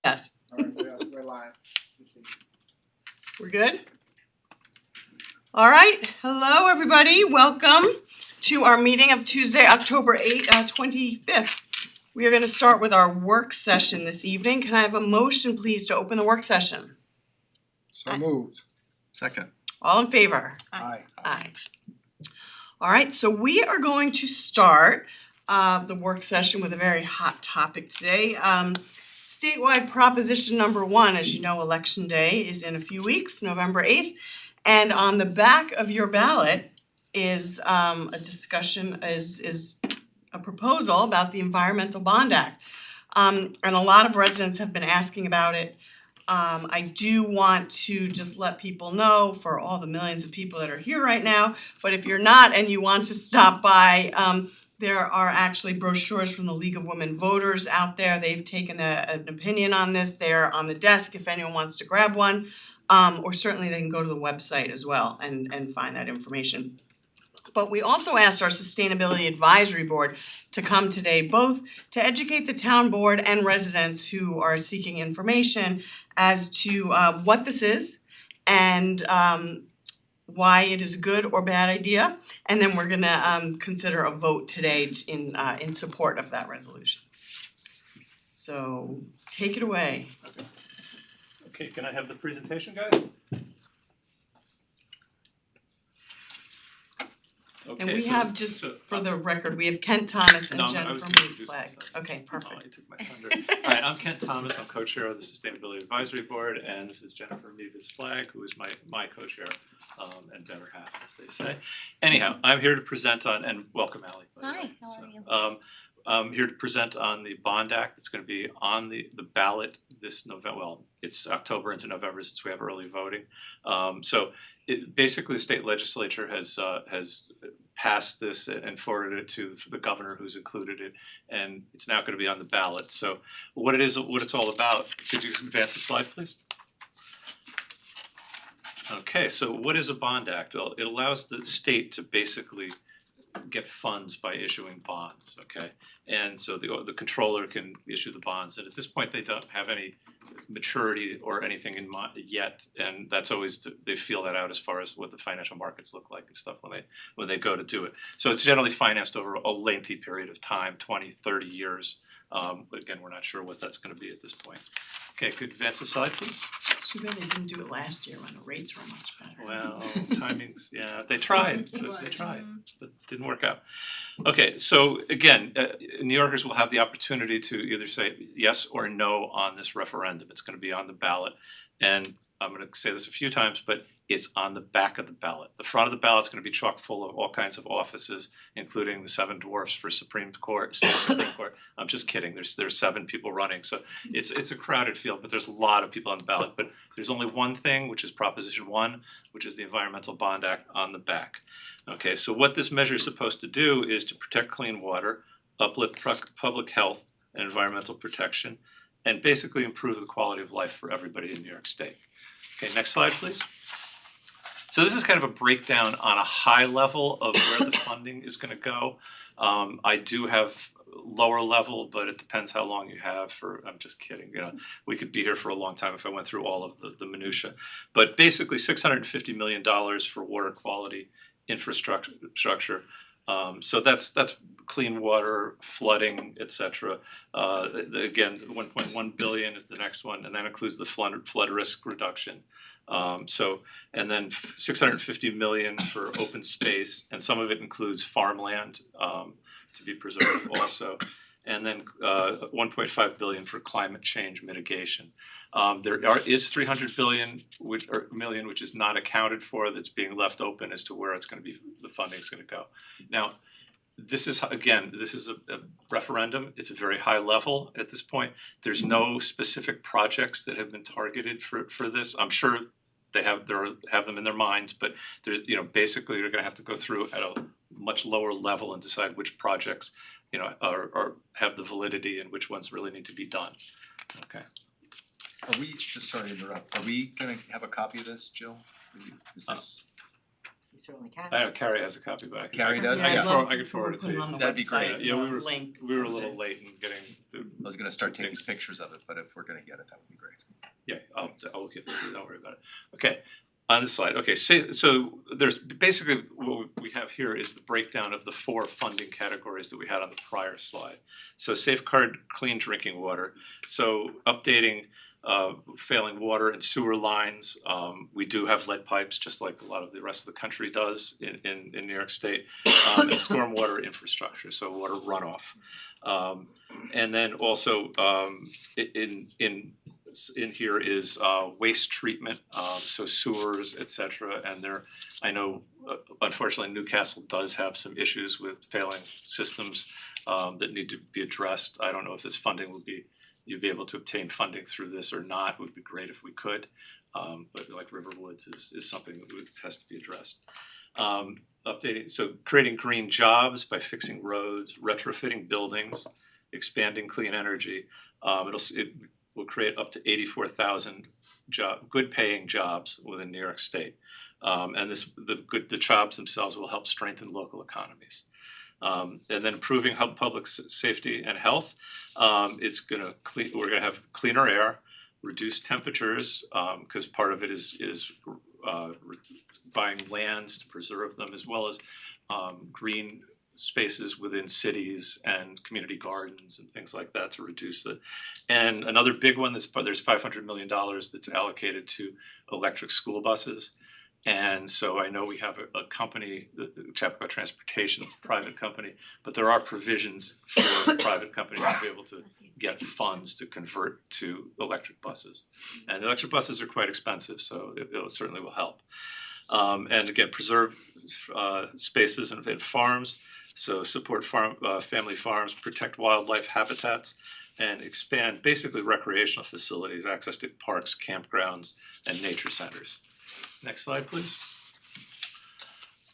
Yes. All right, we're live. We're good? All right. Hello, everybody. Welcome to our meeting of Tuesday, October 25th. We are going to start with our work session this evening. Can I have a motion, please, to open the work session? So moved. Second. All in favor? Aye. Aye. All right, so we are going to start the work session with a very hot topic today. Statewide proposition number 1, as you know, Election Day is in a few weeks, November 8th. And on the back of your ballot is a discussion, is a proposal about the Environmental Bond Act. And a lot of residents have been asking about it. I do want to just let people know, for all the millions of people that are here right now, but if you're not and you want to stop by, there are actually brochures from the League of Women Voters out there. They've taken an opinion on this. They're on the desk if anyone wants to grab one, or certainly they can go to the website as well and find that information. But we also asked our Sustainability Advisory Board to come today, both to educate the town board and residents who are seeking information as to what this is and why it is a good or bad idea. And then we're gonna consider a vote today in support of that resolution. So take it away. Okay, can I have the presentation, guys? And Okay, we so- have, just so- for the record, we have Kent Thomas and No, I Jennifer was gonna Meade introduce Flag. myself. Okay, Oh, perfect. you took my thunder. Alright, I'm Kent Thomas, I'm co-chair of the Sustainability Advisory Board, and this is Jennifer Meade Flag, who is my co-chair, and better half, as they say. Anyhow, I'm here to present on, and welcome Ally, by the Hi, way. how are you? I'm here to present on the Bond Act that's gonna be on the ballot this November, well, it's October into November since we have early voting. Basically, the state legislature has passed this and forwarded it to the governor, who's included it, and it's now gonna be on the ballot. So what it's all about, could you advance the slide, please? Okay, so what is a bond act? Well, it allows the state to basically get funds by issuing bonds, okay? And so the controller can issue the bonds, and at this point, they don't have any maturity or anything in mind yet, and that's always, they feel that out as far as what the financial markets look like and stuff when they go to do it. So it's generally financed over a lengthy period of time, 20, 30 years. Again, we're not sure what that's gonna be at this point. Okay, could you advance the slide, please? It's too bad they didn't do it last year when the rates were much better. Well, timings, yeah, they tried, but it didn't work out. Okay, so again, New Yorkers will have the opportunity to either say yes or no on this referendum. It's gonna be on the ballot, and I'm gonna say this a few times, but it's on the back of the ballot. The front of the ballot's gonna be chock full of all kinds of offices, including the 7 dwarfs for Supreme Court, State Supreme Court. I'm just kidding, there's 7 people running, so it's a crowded field, but there's a lot of people on the ballot. But there's only one thing, which is Proposition 1, which is the Environmental Bond Act on the back. Okay, so what this measure is supposed to do is to protect clean water, uplift public health and environmental protection, and basically improve the quality of life for everybody in New York State. Okay, next slide, please. So this is kind of a breakdown on a high level of where the funding is gonna go. I do have lower level, but it depends how long you have for, I'm just kidding, you know, we could be here for a long time if I went through all of the minutia. But basically $650 million for water quality infrastructure. So that's clean water, flooding, etc. Again, 1.1 billion is the next one, and that includes the flood risk reduction. And then 650 million for open space, and some of it includes farmland to be preserved also. And then 1.5 billion for climate change mitigation. There is 300 billion million which is not accounted for, that's being left open as to where it's gonna be, the funding's gonna go. Now, this is a referendum, it's a very high level at this point. There's no specific projects that have been targeted for this. I'm sure they have them in their minds, but basically you're gonna have to go through at a much lower level and decide which projects, are have the validity and which ones really need to be done. Okay. Are we, just sorry to interrupt, are we gonna have a copy of this, Jill? Is this? You certainly can. I know Carrie has a copy, but I can. Carrie does? I can Yeah. forward, I can forward it Put to you. on the That'd be website, great. Yeah, we the were link. we were a little late in getting the. I was gonna start taking things. pictures of it, but if we're gonna get it, that would be great. Yeah, I'll get it to you, don't worry about it. Okay, on this slide, okay, so there's basically what we have here is the breakdown of the 4 funding categories that we had on the prior slide. So safeguard clean drinking water, so updating failing water and sewer lines. We do have lead pipes, just like a lot of the rest of the country does in New York State, and stormwater infrastructure, so water runoff. And then also in here is waste treatment, so sewers, et cetera, and I know unfortunately Newcastle does have some issues with failing systems that need to be addressed. I don't know if this funding you'd be able to obtain funding through this or not. It would be great if we could, but like Riverwoods is something that has to be addressed. Creating green jobs by fixing roads, retrofitting buildings, expanding clean energy. It will create up to 84,000 good paying jobs within New York State. And the jobs themselves will help strengthen local economies. And then improving public safety and health. We're gonna have cleaner air, reduced temperatures, because part of it is buying lands to preserve them, as well as green spaces within cities and community gardens and things like that to reduce it. And another big one there's $500 million that's allocated to electric school buses. And so I know we have a company, Chapco Transportation, it's a private company, but there are provisions for private companies to be able to get funds to convert to electric buses. And electric buses are quite expensive, so it certainly will help. And again, preserve spaces and farms, so support family farms, protect wildlife habitats, and expand basically recreational facilities, access to parks, campgrounds, and nature centers. Next slide, please.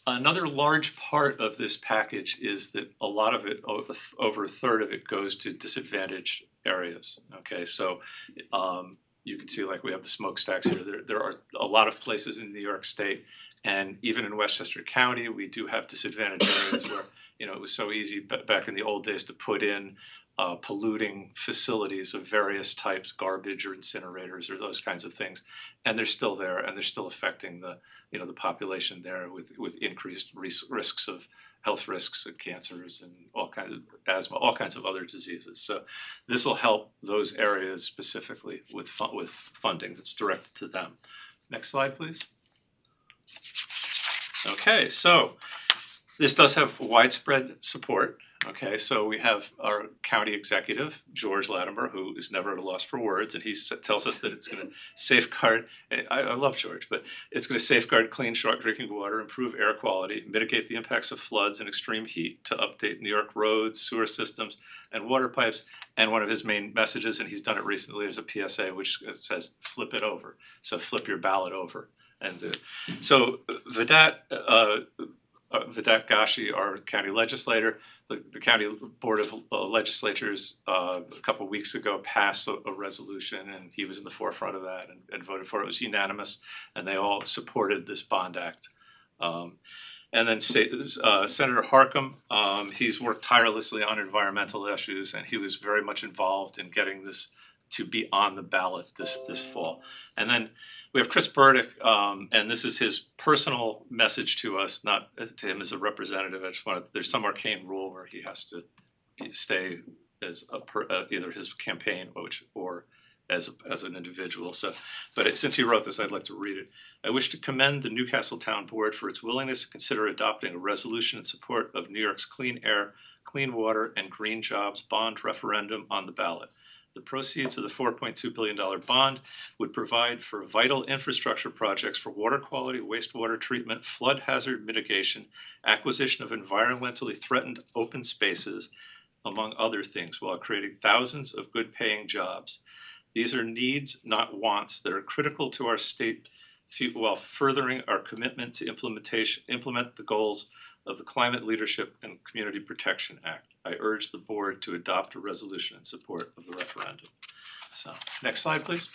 Another large part of this package is that a lot of it, over a third of it, goes to disadvantaged areas. Okay, so you can see like we have the smokestacks here. There are a lot of places in New York State, and even in Westchester County, we do have disadvantaged areas where it was so easy back in the old days to put in polluting facilities of various types, garbage or incinerators or those kinds of things, and they're still there, and they're still affecting the population there with increased risks of health risks and cancers and all kinds of asthma, all kinds of other diseases. So this will help those areas specifically with funding that's directed to them. Next slide, please. Okay, so this does have widespread support. Okay, so we have our county executive, George Latimer, who is never at a loss for words, and he tells us that it's going to safeguard, I love George, but it's going to safeguard clean drinking water, improve air quality, mitigate the impacts of floods and extreme heat, to update New York roads, sewer systems, and water pipes. And one of his main messages, and he's done it recently, is a PSA which says, flip it over. So flip your ballot over. And so Vedat Gashi, our county legislator, the county board of legislatures a couple of weeks ago passed a resolution, and he was in the forefront of that and voted for it. It was unanimous, and they all supported this bond act. And then Senator Harcum, he's worked tirelessly on environmental issues, and he was very much involved in getting this to be on the ballot this fall. And then we have Chris Burdick, and this is his personal message to us, not to him as a representative. There's some arcane rule where he has to stay as either his campaign or as an individual. So, but since he wrote this, I'd like to read it. I wish to commend the Newcastle Town Board for its willingness to consider adopting a resolution in support of New York's clean air, clean water, and green jobs bond referendum on the ballot. The proceeds of the $4.2 billion bond would provide for vital infrastructure projects for water quality, wastewater treatment, flood hazard mitigation, acquisition of environmentally threatened open spaces, among other things, while creating thousands of good-paying jobs. These are needs, not wants, that are critical to our state while furthering our commitment to implement the goals of the Climate Leadership and Community Protection Act. I urge the board to adopt a resolution in support of the referendum. So, next slide, please.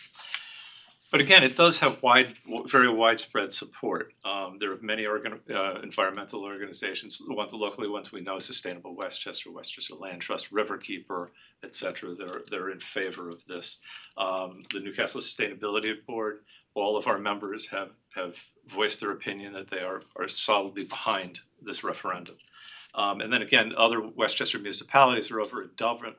But again, it does have very widespread support. There are many environmental organizations, the locally ones we know, Sustainable Westchester, Westchester Land Trust, Riverkeeper, et cetera, they're in favor of this. The Newcastle Sustainability Board, all of our members have voiced their opinion that they are solidly behind this referendum. And then again, other Westchester municipalities, there are over a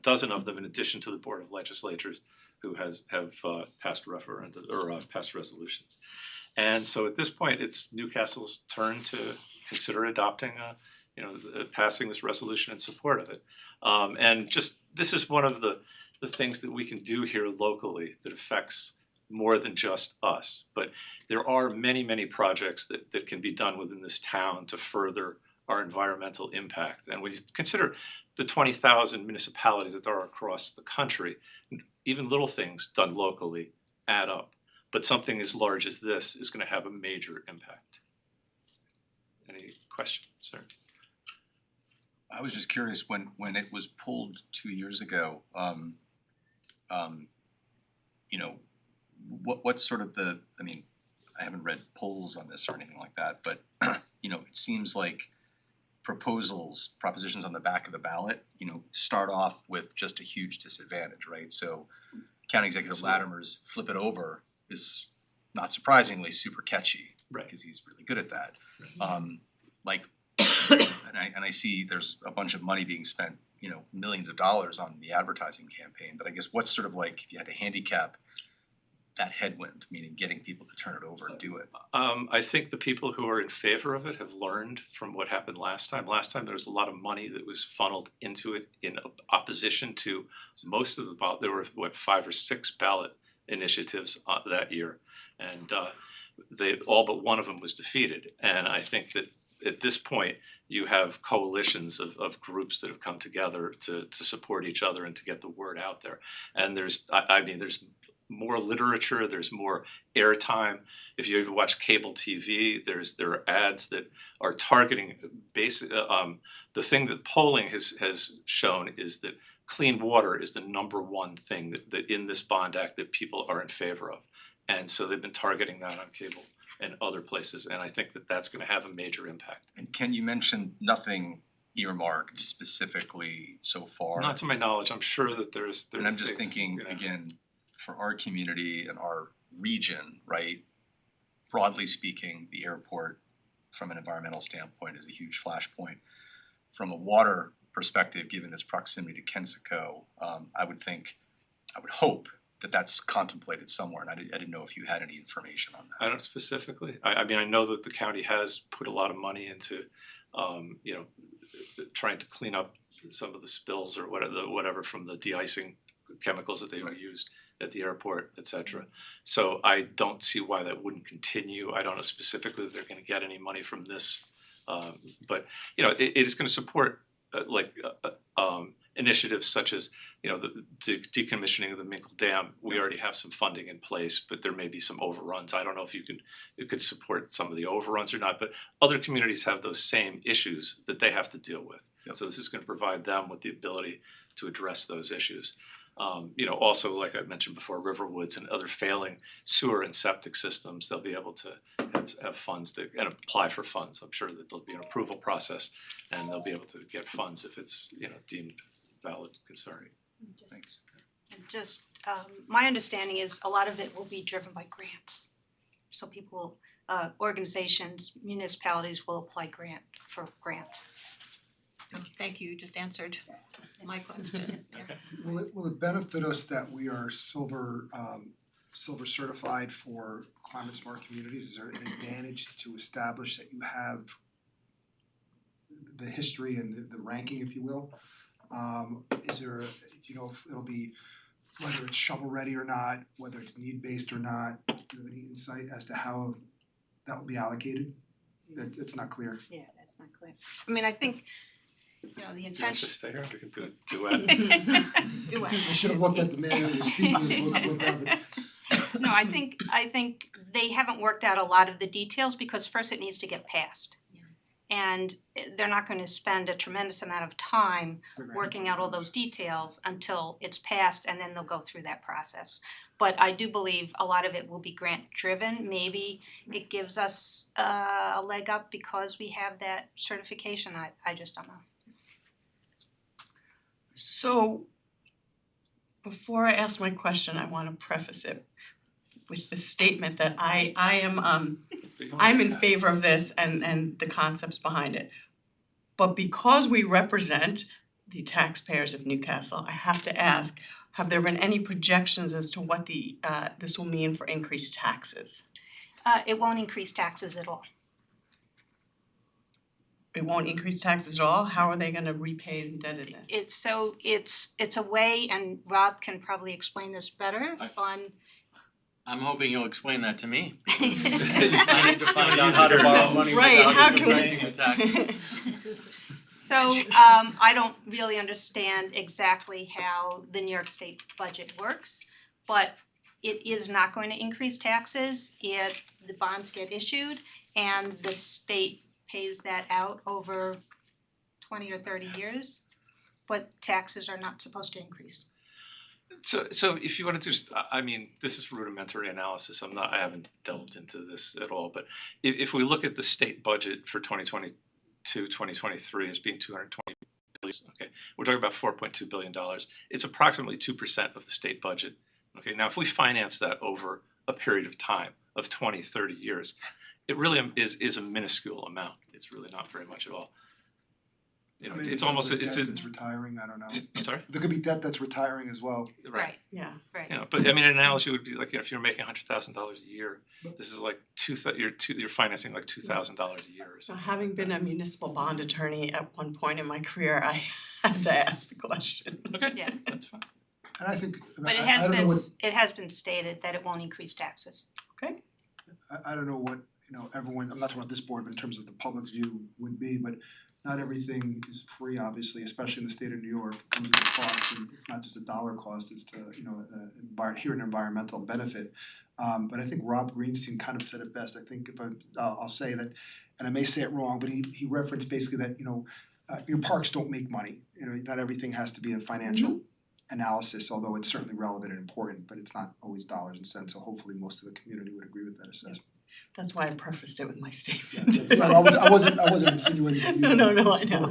dozen of them in addition to the Board of Legislators who have passed referenda or passed resolutions. And so at this point, it's Newcastle's turn to consider adopting passing this resolution in support of it. And just this is one of the things that we can do here locally that affects more than just us. But there are many projects that can be done within this town to further our environmental impact. And when you consider the 20,000 municipalities that there are across the country, even little things done locally add up. But something as large as this is going to have a major impact. Any questions, sir? I was just curious, when it was pulled 2 years ago, what's sort of I mean, I haven't read polls on this or anything like that, but it seems like propositions on the back of the ballot, start off with just a huge disadvantage, right? So County Executive Latimer's flip it over is not surprisingly super catchy, right? Because he's really good at that. And I see there's a bunch of money being spent, millions of dollars on the advertising campaign. But I guess what's sort of like if you had to handicap that headwind, meaning getting people to turn it over and do it? I think the people who are in favor of it have learned from what happened last time. Last time there was a lot of money that was funneled into it in opposition to most of the ballot. There were 5 or 6 ballot initiatives that year, and all but one of them was defeated. And I think that at this point you have coalitions of groups that have come together to support each other and to get the word out there. And there's more literature, there's more airtime. If you ever watch cable TV, there are ads that are targeting the thing that polling has shown is that clean water is the number one thing that in this bond act that people are in favor of. And so they've been targeting that on cable and other places, and I think that that's going to have a major impact. And Ken, you mentioned nothing earmarked specifically so far. Not to my knowledge. I'm sure that there's and I'm just things, thinking, again, for our community and our region, right? Broadly speaking, the airport from an environmental standpoint is a huge flashpoint. From a water perspective, given its proximity to Kensico, I would hope that that's contemplated somewhere, and I didn't know if you had any information on that. I don't specifically. I mean, I know that the county has put a lot of money into, trying to clean up some of the spills or whatever from the de-icing chemicals that they used at the airport, et cetera. So I don't see why that wouldn't continue. I don't know specifically that they're going to get any money from this, but it is going to support initiatives such as the decommissioning of the Minkle Dam. We already have some funding in place, but there may be some overruns. I don't know if it could support some of the overruns or not, but other communities have those same issues that they have to deal with. Yep. So this is going to provide them with the ability to address those issues. Also, like I mentioned before, Riverwoods and other failing sewer and septic systems, they'll be able to have funds and apply for funds. I'm sure that there'll be an approval process, and they'll be able to get funds if it's deemed valid concern. Thanks. And just my understanding is a lot of it will be driven by grants. So people, organizations, municipalities will apply for grants. Thank you, you just answered my question. Okay. Will it benefit us that we are silver certified for climate smart communities? Is there an advantage to establish that you have the history and the ranking, if you will? Is there if it'll be whether it's shovel ready or not, whether it's need based or not? Do you have any insight as to how that will be allocated? It's not clear. Yeah, that's not clear. I mean, I think the Do you want to intention. stay here? We can do a duet. I should have looked at the man who was speaking as opposed to look down, but No, I think they haven't worked out a lot of the details because first it needs to get passed. Yeah. And they're not going to spend a tremendous amount of time working out all those details until it's passed, and then they'll go through that process. But I do believe a lot of it will be grant driven. Maybe it gives us a leg up because we have that certification. I just don't know. So, before I ask my question, I want to preface it with the statement that I'm in favor of this and the concepts behind it. But because we represent the taxpayers of Newcastle, I have to ask, have there been any projections as to what this will mean for increased taxes? It won't increase taxes at all. It won't increase taxes at all? How are they gonna repay the indebtedness? It's a way, and Rob can probably explain this better on. I'm hoping you'll explain that to me. I need to find out how to borrow money Right, without how even can we- paying the taxes. So I don't really understand exactly how the New York State budget works, but it is not going to increase taxes if the bonds get issued and the state pays that out over 20 or 30 years, but taxes are not supposed to increase. So if you wanna do, I mean, this is rudimentary analysis, I haven't delved into this at all, but if we look at the state budget for 2022, 2023 as being $220 billion, okay, we're talking about $4.2 billion. It's approximately 2% of the state budget. Okay, now if we finance that over a period of time of 20, 30 years, it really is a minuscule amount. It's really not very much at all. You know, Maybe it's some almost, of the it's debt a, that's retiring, I don't know. I'm sorry? There could be debt that's retiring as well. Right. Yeah. Right. You know, but I mean, an analogy would be like, you know, if you're making $100,000 a year, this is like you're financing like $2,000 a year or So something. having been a municipal bond attorney at one point in my career, I had to ask the question. Okay, Yeah. that's fine. And I think, But I don't know what, it has been stated that it won't increase taxes. I don't know what, you know, everyone, I'm not talking about this board, but in terms of the public's view would be, but not everything is free, obviously, especially in the state of New York. It comes with a cost, and it's not just a dollar cost, it's to, you know, here an environmental benefit. But I think Rob Greenstein kind of said it best. I think if I'll say that, and I may say it wrong, but he referenced basically that, you know, your parks don't make money. You know, not everything has to be a financial analysis, although it's certainly relevant and important, but it's not always dollars and cents. So hopefully most of the community would agree with that assessment. That's why I prefaced it with my Yeah, statement. no, I wasn't insinuating that you. No, I know.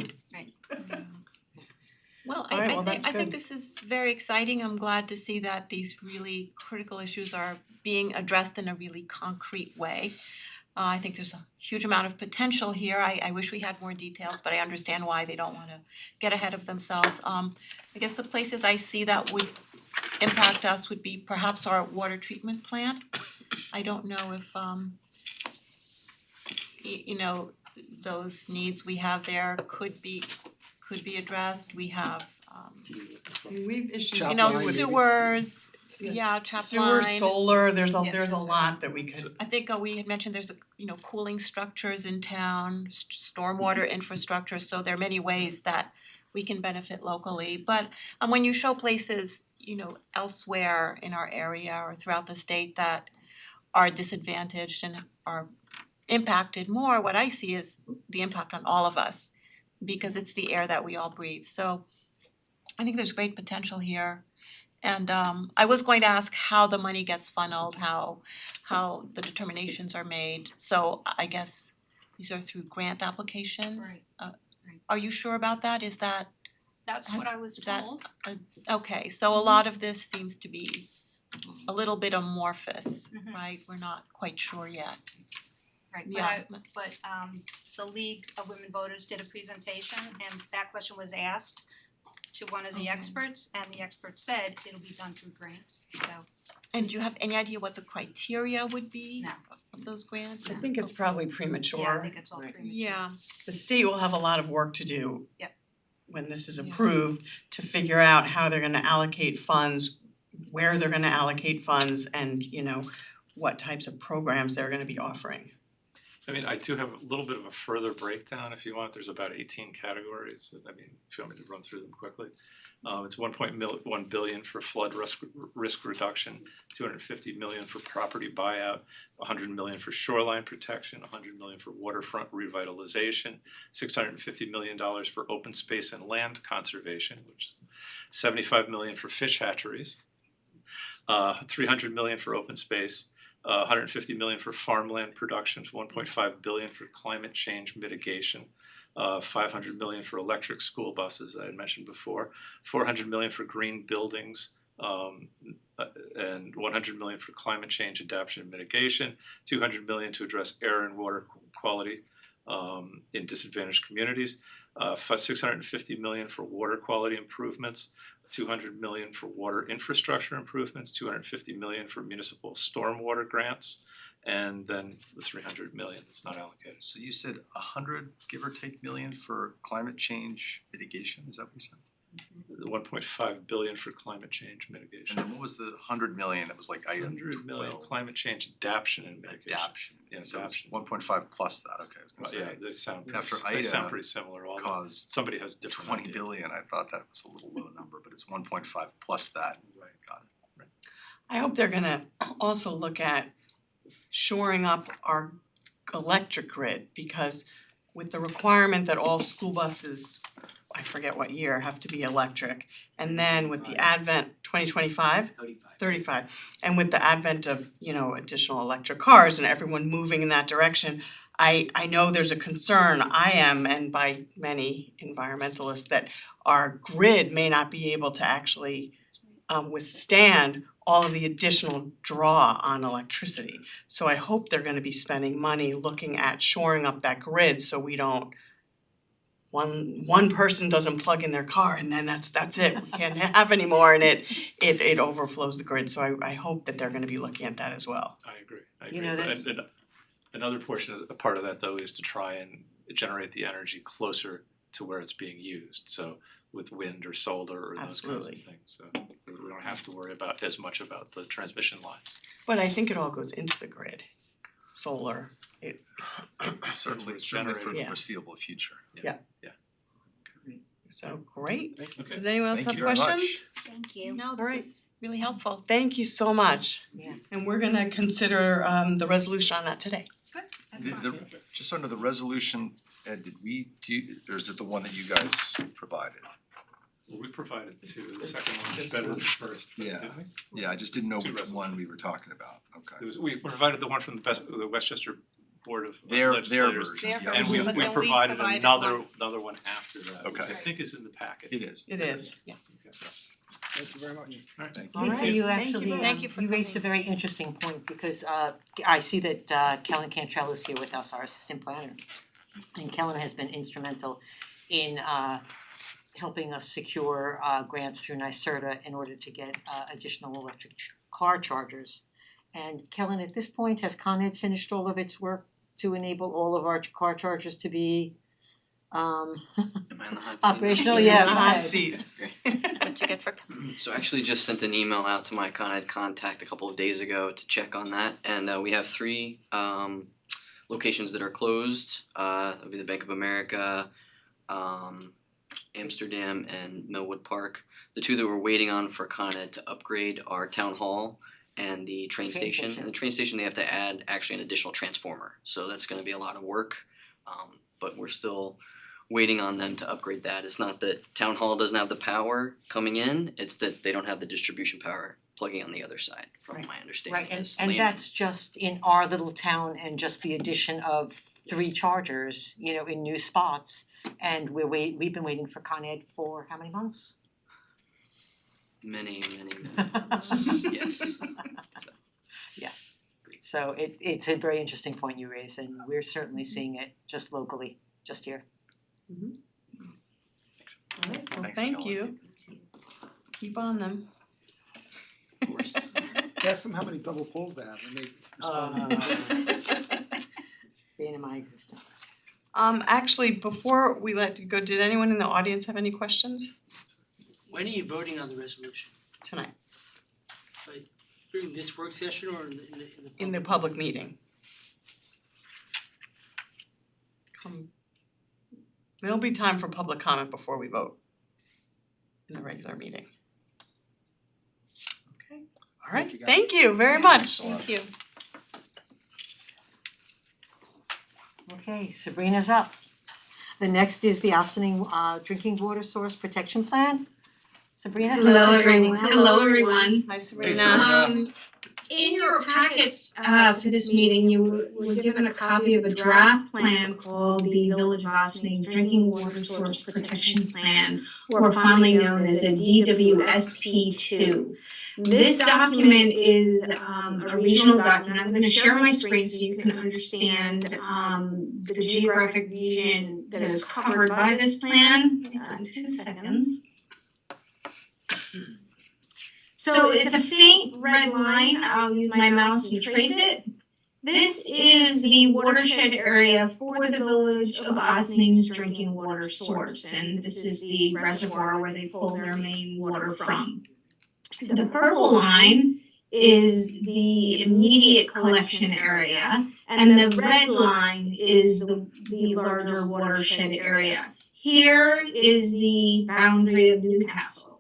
Well, All right, well, that's I think good. this is very exciting. I'm glad to see that these really critical issues are being addressed in a really concrete way. I think there's a huge amount of potential here. I wish we had more details, but I understand why they don't wanna get ahead of themselves. I guess the places I see that would impact us would be perhaps our water treatment plant. I don't know if you know, those needs we have there could be addressed. We have I mean, we've issued. Chop you know, line, maybe. sewers, Yes. yeah, chap Sewer, line. solar, there's Yeah, a lot that we So- could, I think we had mentioned there's you know, cooling structures in town, stormwater infrastructure, so there are many ways that we can benefit locally. But when you show places, you know, elsewhere in our area or throughout the state that are disadvantaged and are impacted more, what I see is the impact on all of us because it's the air that we all breathe. So I think there's great potential here. And I was going to ask how the money gets funneled, how the determinations are made. So I guess these are through grant applications. Are you sure about that? Is that That's what I was is that- told. okay? So a lot of this seems to be a little bit amorphous, Mhm. right? We're not quite sure yet. Right, Yeah. but the League of Women Voters did a presentation and that question was asked to one of the Okay. experts and the expert said it'll be done through grants, so And do you have any idea what the criteria would be No. of those grants? I think it's probably premature. yeah, I think it's all Right. premature. Yeah, The state will have a lot of work to do. Yep. When this is Yeah. approved, to figure out how they're gonna allocate funds, where they're gonna allocate funds, and, you know, what types of programs they're gonna be offering. I mean, I do have a little bit of a further breakdown if you want. There's about 18 categories. I mean, if you want me to run through them quickly. It's 1 billion for flood risk reduction, 250 million for property buyout, 100 million for shoreline protection, 100 million for waterfront revitalization, $650 million for open space and land conservation, which is 75 million for fish hatcheries, 300 million for open space, 150 million for farmland productions, 1.5 billion for climate change mitigation, 500 million for electric school buses, I had mentioned before, 400 million for green buildings, and 100 million for climate change adaptation and mitigation, 200 million to address air and water quality in disadvantaged communities, 650 million for water quality improvements, 200 million for water infrastructure improvements, 250 million for municipal stormwater grants, and then the 300 million that's not allocated. So you said 100, give or take, million for climate change mitigation, is that what you said? The 1.5 billion for climate change And mitigation. then what was the 100 million that was like item 100 million 12? climate change adaptation and mitigation. Adaptation, Yeah, so it's adaptation. 1.5 plus that, okay, I was Well, gonna yeah, say. they sound After pretty, they sound Ida pretty similar, although Caused somebody has different 20 idea. billion, I thought that was a little low number, but it's 1.5 plus that, Right. got it. I hope they're gonna also look at shoring up our electric grid, because with the requirement that all school buses, I forget what year, have to be electric, and then with the advent, 2025? 35. And with the advent of, additional electric cars and everyone moving in that direction, I know there's a concern, I am, and by many environmentalists, that our grid may not be able to actually withstand all of the additional draw on electricity. So I hope they're gonna be spending money looking at shoring up that grid so we don't, one person doesn't plug in their car and then that's it, we can't have any more, and it overflows the grid. So I hope that they're gonna be looking at that as well. I agree, You know, But and another portion of, a part of that though is to try and generate the energy closer to where it's being used. So with wind or solar or those kinds Absolutely. of things, so we don't have to worry about as much about the transmission lines. But I think it all goes into the grid, solar, Certainly, what's certainly for generated. the Yeah. foreseeable future. so great. Okay. Does anyone else Thank have you very much. questions? Thank you. No, Alright. this is really helpful. Thank you so much. Yeah. And we're gonna consider the resolution on that today. Just under the resolution, Ed, did we do, or is it the one that you guys provided? Well, we provided two, the This- second one was this better one. than the first, Yeah. didn't we? Yeah, I just didn't know Two which resolutions. one we were talking about, okay. We provided the one from the Westchester Board of Their Legislators. version, Their yeah. And we But then we provided provided another one. one after that, Okay. which I think is in the packet. It is. It is. Yes. Thank you very much. Alright, Thank you. All Lisa, right. you Thank you actually, very Thank you for you raised a coming. very interesting point because I see that Kellen Cantrell is here with us, our assistant planner. And Kellen has been instrumental in helping us secure grants through NYSERDA in order to get additional electric car chargers. And Kellen, at this point, has Con Ed finished all of its work to enable all of our car chargers to be Am I on the hot seat? operational? You're Yeah, in the go hot ahead. seat. What you get for coming. So I actually just sent an email out to my Con Ed contact a couple of days ago to check on that, and we have 3 locations that are closed. That would be the Bank of America, Amsterdam, and Millwood Park. The 2 that we're waiting on for Con Ed to upgrade are Town Hall and the train station. And the train station, they have to add actually an additional transformer, so that's gonna be a lot of work. But we're still waiting on them to upgrade that. It's not that Town Hall doesn't have the power coming in, it's that they don't have the distribution power plugging on the other side, from my understanding. Right, and is and land- that's just in our little town and just the addition of 3 chargers, in new spots. And we've been waiting for Con Ed for how many months? Many months, yes. So it's a very interesting point you raise, and we're certainly seeing it just locally, just here. All right, well, Thanks, thank Kellen. you. Keep on them. Of course. Ask them how many double poles they have, and they respond. Being in my existence. Actually, before we let you go, did anyone in the audience have any questions When are you voting on the resolution? tonight During this work session or in the in the public meeting? There'll be time for public comment before we vote in the regular meeting. Okay, all right, Thank you, guys. thank you very much. Thank you. Okay, Sabrina's up. The next is the Ossining Drinking Water Source Protection Plan. Sabrina, thanks Hello for joining everyone. us. Hello everyone. Hi, Sabrina. Sabrina. In your packets for this meeting, you were given a copy of a draft plan called the Village of Ossining Drinking Water Source Protection Plan, or fondly known as a DWSP2. This document is a regional document. I'm going to share my screen so you can understand the geographic region that is covered by this plan. In 2 seconds. So it's a faint red line. I'll use my mouse and trace it. This is the watershed area for the Village of Ossining's drinking water source, and this is the reservoir where they pull their main water from. The purple line is the immediate collection area, and the red line is the larger watershed area. Here is the boundary of Newcastle.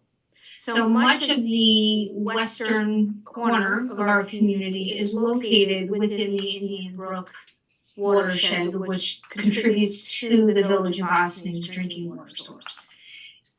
So much of the western corner of our community is located within the Indian Brook watershed, which contributes to the Village of Ossining's drinking water source.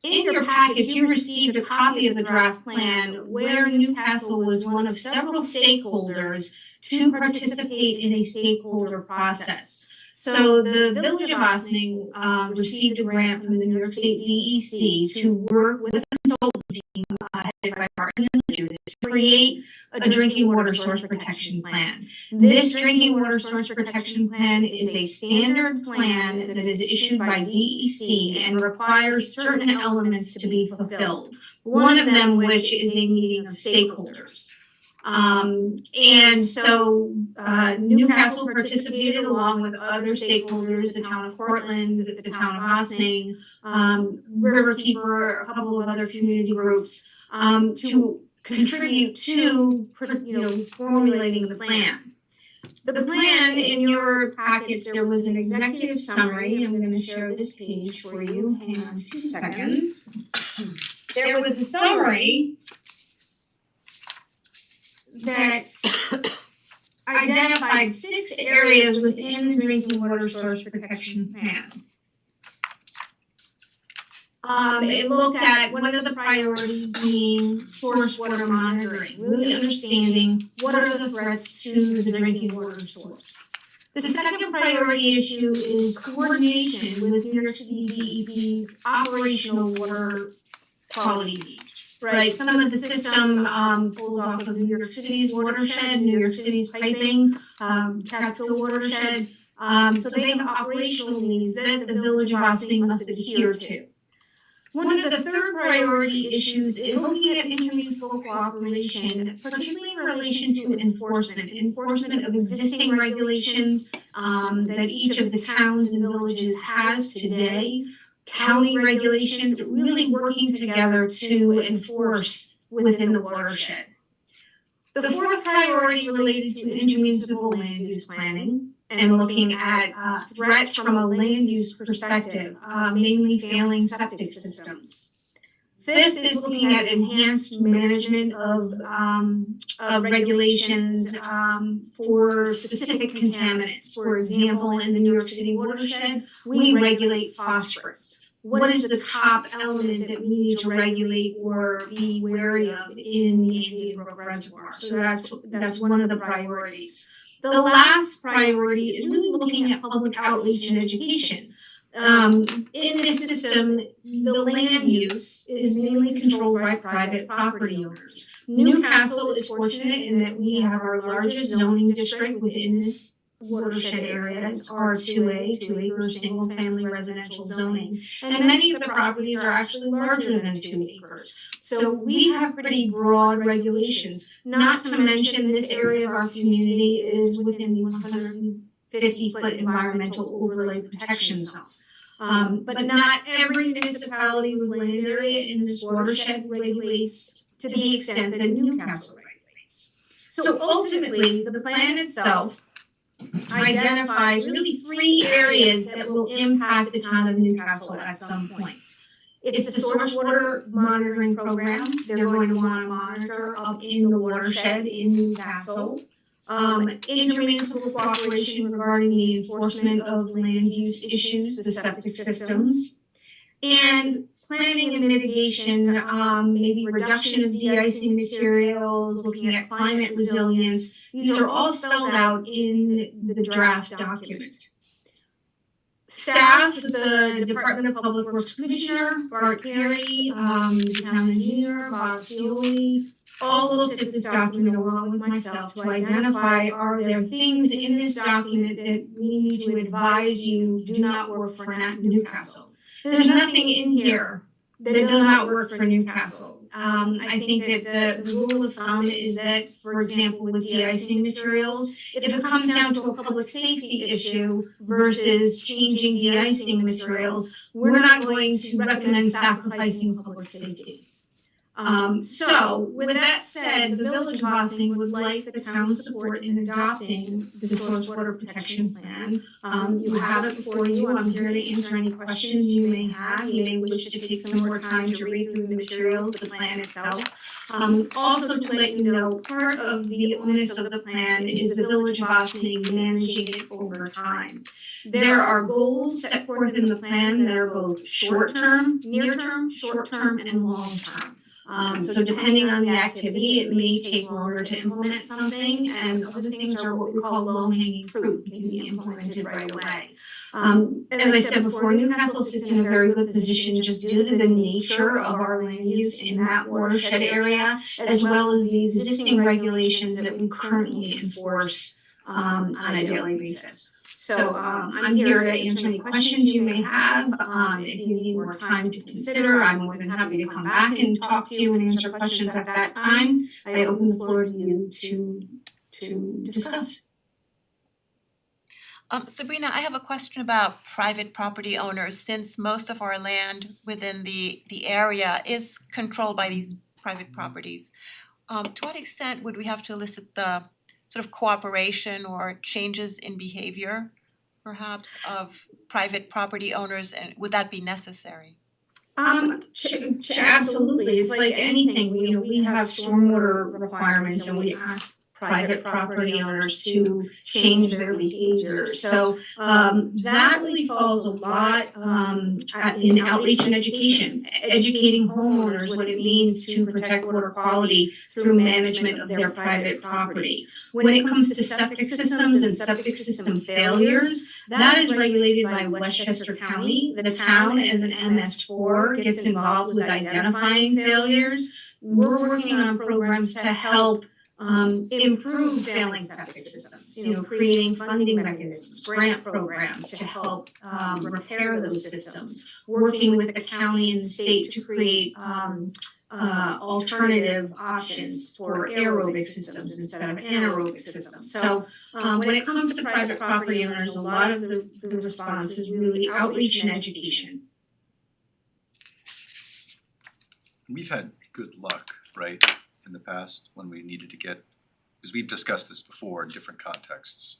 In your packets, you received a copy of the draft plan where Newcastle was one of several stakeholders to participate in a stakeholder process. So the Village of Ossining received a grant from the New York State DEC to work with a consultant team headed by Martin and Judas to create a drinking water source protection plan. This drinking water source protection plan is a standard plan that is issued by DEC and requires certain elements to be fulfilled. One of them which is a meeting of stakeholders. And so Newcastle participated along with other stakeholders, the town of Portland, the town of Ossining, Riverkeeper, a couple of other community groups, to contribute to, formulating the plan. The plan in your packets, there was an executive summary. I'm going to share this page for you. Hang on 2 seconds. There was a summary that identified 6 areas within the drinking water source protection plan. It looked at one of the priorities being source water monitoring, really understanding what are the threats to the drinking water source. The second priority issue is coordination with New York City DEP's operational water quality needs. Right, some of the system pulls off of New York City's watershed, New York City's piping, Catskill watershed. So they have operational needs that the Village of Ossining must adhere to. One of the third priority issues is looking at intermunicipal cooperation, particularly in relation to enforcement of existing regulations that each of the towns and villages has today. County regulations, really working together to enforce within the watershed. The fourth priority related to intermunicipal land use planning and looking at threats from a land use perspective, mainly failing septic systems. Fifth is looking at enhanced management of regulations for specific contaminants. For example, in the New York City watershed, we regulate phosphorus. What is the top element that we need to regulate or be wary of in the Indian Brook Reservoir? So that's one of the priorities. The last priority is really looking at public outreach and education. In this system, the land use is mainly controlled by private property owners. Newcastle is fortunate in that we have our largest zoning district within this watershed area. It's R2A, 2 acre single family residential zoning. And many of the properties are actually larger than 2 acres. So we have pretty broad regulations, not to mention this area of our community is within the 150-foot environmental overlay protection zone. But not every municipality with land area in this watershed regulates to the extent that Newcastle regulates. So ultimately, the plan itself identifies really 3 areas that will impact the town of Newcastle at some point. It's the source water monitoring program. They're going to wanna monitor up in the watershed in Newcastle. Intermunicipal cooperation regarding the enforcement of land use issues, the septic systems. And planning and mitigation, maybe reduction of de-icing materials, looking at climate resilience. These are all spelled out in the draft document. Staff, the Department of Public Works Commissioner, Bart Carey, the town engineer, Bob Seoli, all looked at this document along with myself to identify, are there things in this document that we need to advise you do not work for Newcastle? There's nothing in here that does not work for Newcastle. I think that the rule of thumb is that, for example, with de-icing materials, if it comes down to a public safety issue versus changing de-icing materials, we're not going to recommend sacrificing public safety. So, with that said, the Village of Ossining would like the town's support in adopting the Source Water Protection Plan. You have it before you. I'm here to answer any questions you may have. You may wish to take some more time to read through the materials, the plan itself. Also to let you know, part of the onus of the plan is the Village of Ossining managing it over time. There are goals set forth in the plan that are both short-term, near-term, short-term, and long-term. So depending on the activity, it may take longer to implement something, and other things are what we call low-hanging fruit, can be implemented right away. As I said before, Newcastle sits in a very good position just due to the nature of our land use in that watershed area, as well as the existing regulations that we currently enforce on a daily basis. So I'm here to answer any questions you may have. If you need more time to consider, I'm more than happy to come back and talk to you and answer questions at that time. I open the floor to you to discuss. Sabrina, I have a question about private property owners, since most of our land within the area is controlled by these private properties. To what extent would we have to elicit the sort of cooperation or changes in behavior, perhaps, of private property owners, and would that be necessary? Absolutely. It's like anything. We have stormwater requirements, and we ask private property owners to change their behavior. So that really falls a lot in outreach and education, educating homeowners what it means to protect water quality through management of their private property. When it comes to septic systems and septic system failures, that is regulated by Westchester County. The town, as an MS4, gets involved with identifying failures. We're working on programs to help improve failing septic systems, creating funding mechanisms, grant programs to help repair those systems, working with the county and the state to create alternative options for aerobic systems instead of anaerobic systems. So when it comes to private property owners, a lot of the response is really outreach and education. We've had good luck, right, in the past when we needed to get, because we've discussed this before in different contexts,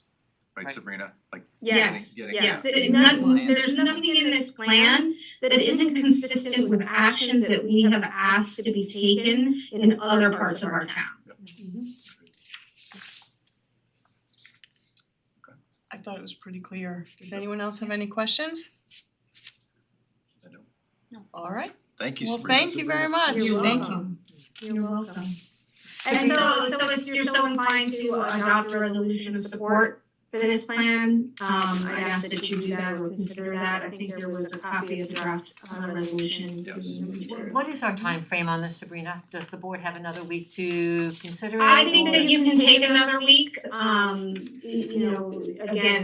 right, Sabrina? Like Yes. getting There's nothing in this plan that isn't consistent with actions that we have asked to be taken in other parts of our town. I thought it was pretty clear. Does anyone else have any questions? I don't. No. All right. Thank you, Well, Sabrina. thank you very much. You're Thank welcome. You're welcome. And so if you're so inclined to adopt a resolution of support for this plan, I'd ask that you do that or consider that. I think there was a copy of the draft resolution. Yes. What is our time frame on this, Sabrina? Does the board have another week to consider it? I think or- that you can take another week. Again,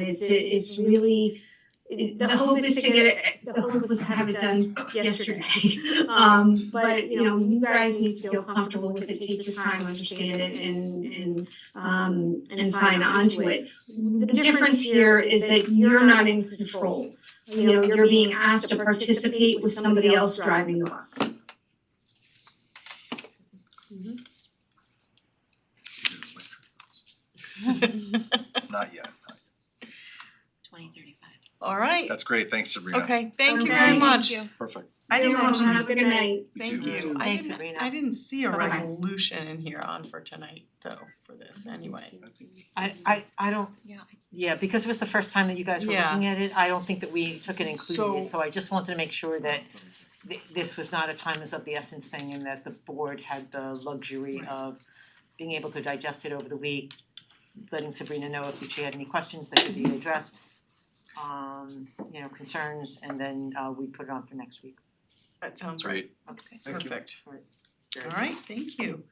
it's really, the hope is to get it, the hope was to have it done yesterday. But you guys need to feel comfortable with it, take your time, understand it, and sign on to it. The difference here is that you're not in control. You're being asked to participate with somebody else driving the bus. Not yet. All right, That's great, thanks Sabrina. okay, thank you Okay. very much. Thank you. Perfect. I didn't You're welcome. actually, Have a good night. thank too. you. Thanks, Sabrina. I didn't see a Bye-bye. resolution in here on for tonight though, for this anyway. I don't, yeah, because it was the first time that you guys were Yeah. looking at it, I don't think that we took and included So- it, so I just wanted to make sure that this was not a time is of the essence thing and that the board had the luxury of being able to digest it over the week, letting Sabrina know if she had any questions that could be addressed, concerns, and then we put it on for next week. That sounds right. Great. Okay. Thank you. Perfect. Very All right, thank you.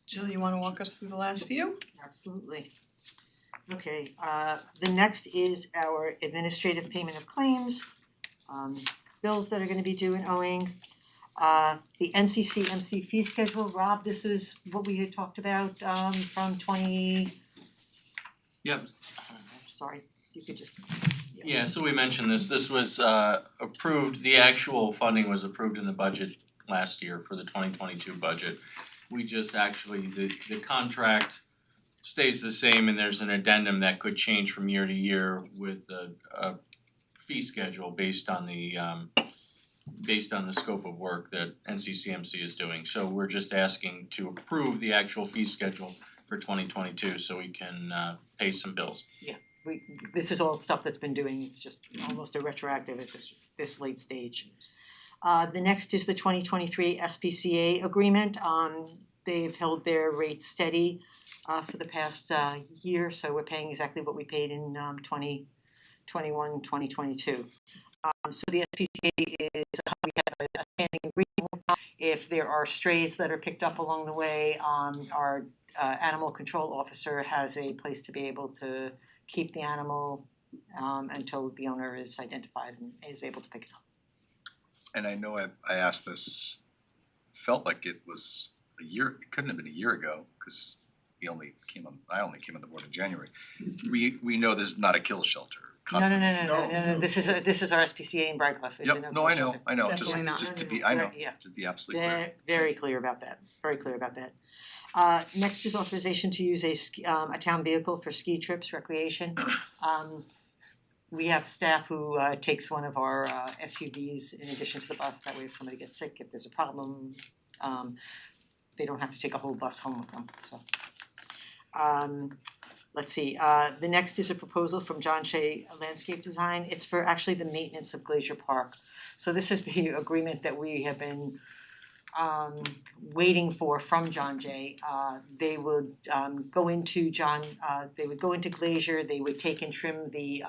Jill, you wanna walk us through the last few? Absolutely. Okay, the next is our administrative payment of claims, bills that are gonna be due and owing. The NCCMC fee schedule, Rob, this is what we had talked about from Yep, sorry, you could just. yeah, so we mentioned this was approved, the actual funding was approved in the budget last year for the 2022 budget. We just actually, the contract stays the same and there's an addendum that could change from year to year with a fee schedule based on the scope of work that NCCMC is doing. So we're just asking to approve the actual fee schedule for 2022 so we can pay some bills. This is all stuff that's been doing, it's just almost a retroactive at this late stage. The next is the 2023 SPCA agreement. They've held their rates steady for the past year, so we're paying exactly what we paid in 2021, 2022. So the SPCA is, we have a standing agreement. If there are strays that are picked up along the way, our animal control officer has a place to be able to keep the animal until the owner is identified and is able to pick it up. And I know I asked this, felt like it was it couldn't have been a year ago, cause I only came on the board in January. We know this is not a kill shelter. No, this is our SPCA in Brightcliff, it's a Yep, no, I know, just Definitely not. just to be, Yeah. just to be absolutely clear. Very clear about that, very clear about that. Next is authorization to use a town vehicle for ski trips, recreation. We have staff who takes one of our SUVs in addition to the bus, that way if somebody gets sick, if there's a problem, they don't have to take a whole bus home with them, so. Let's see, the next is a proposal from John Shea Landscape Design, it's for actually the maintenance of Glacier Park. So this is the agreement that we have been waiting for from John Jay. They would go into Glacier, they would take and trim the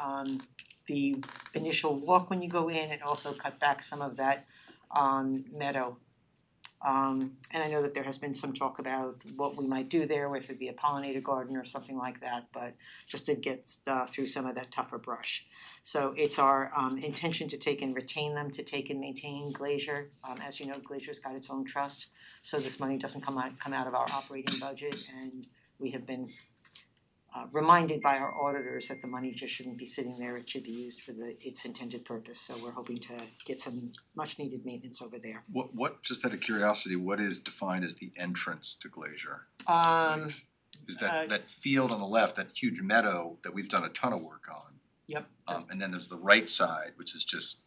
initial walk when you go in and also cut back some of that meadow. And I know that there has been some talk about what we might do there, if it'd be a pollinator garden or something like that, but just to get through some of that tougher brush. So it's our intention to take and retain them, to take and maintain Glacier. As you know, Glacier's got its own trust, so this money doesn't come out of our operating budget, and we have been reminded by our auditors that the money just shouldn't be sitting there, it should be used for its intended purpose, so we're hoping to get some much needed maintenance over there. What, just out of curiosity, what is defined as the entrance to Glacier? Is that field on the left, that huge meadow that we've done a ton of work on? Yep. And then there's the right side, which is just,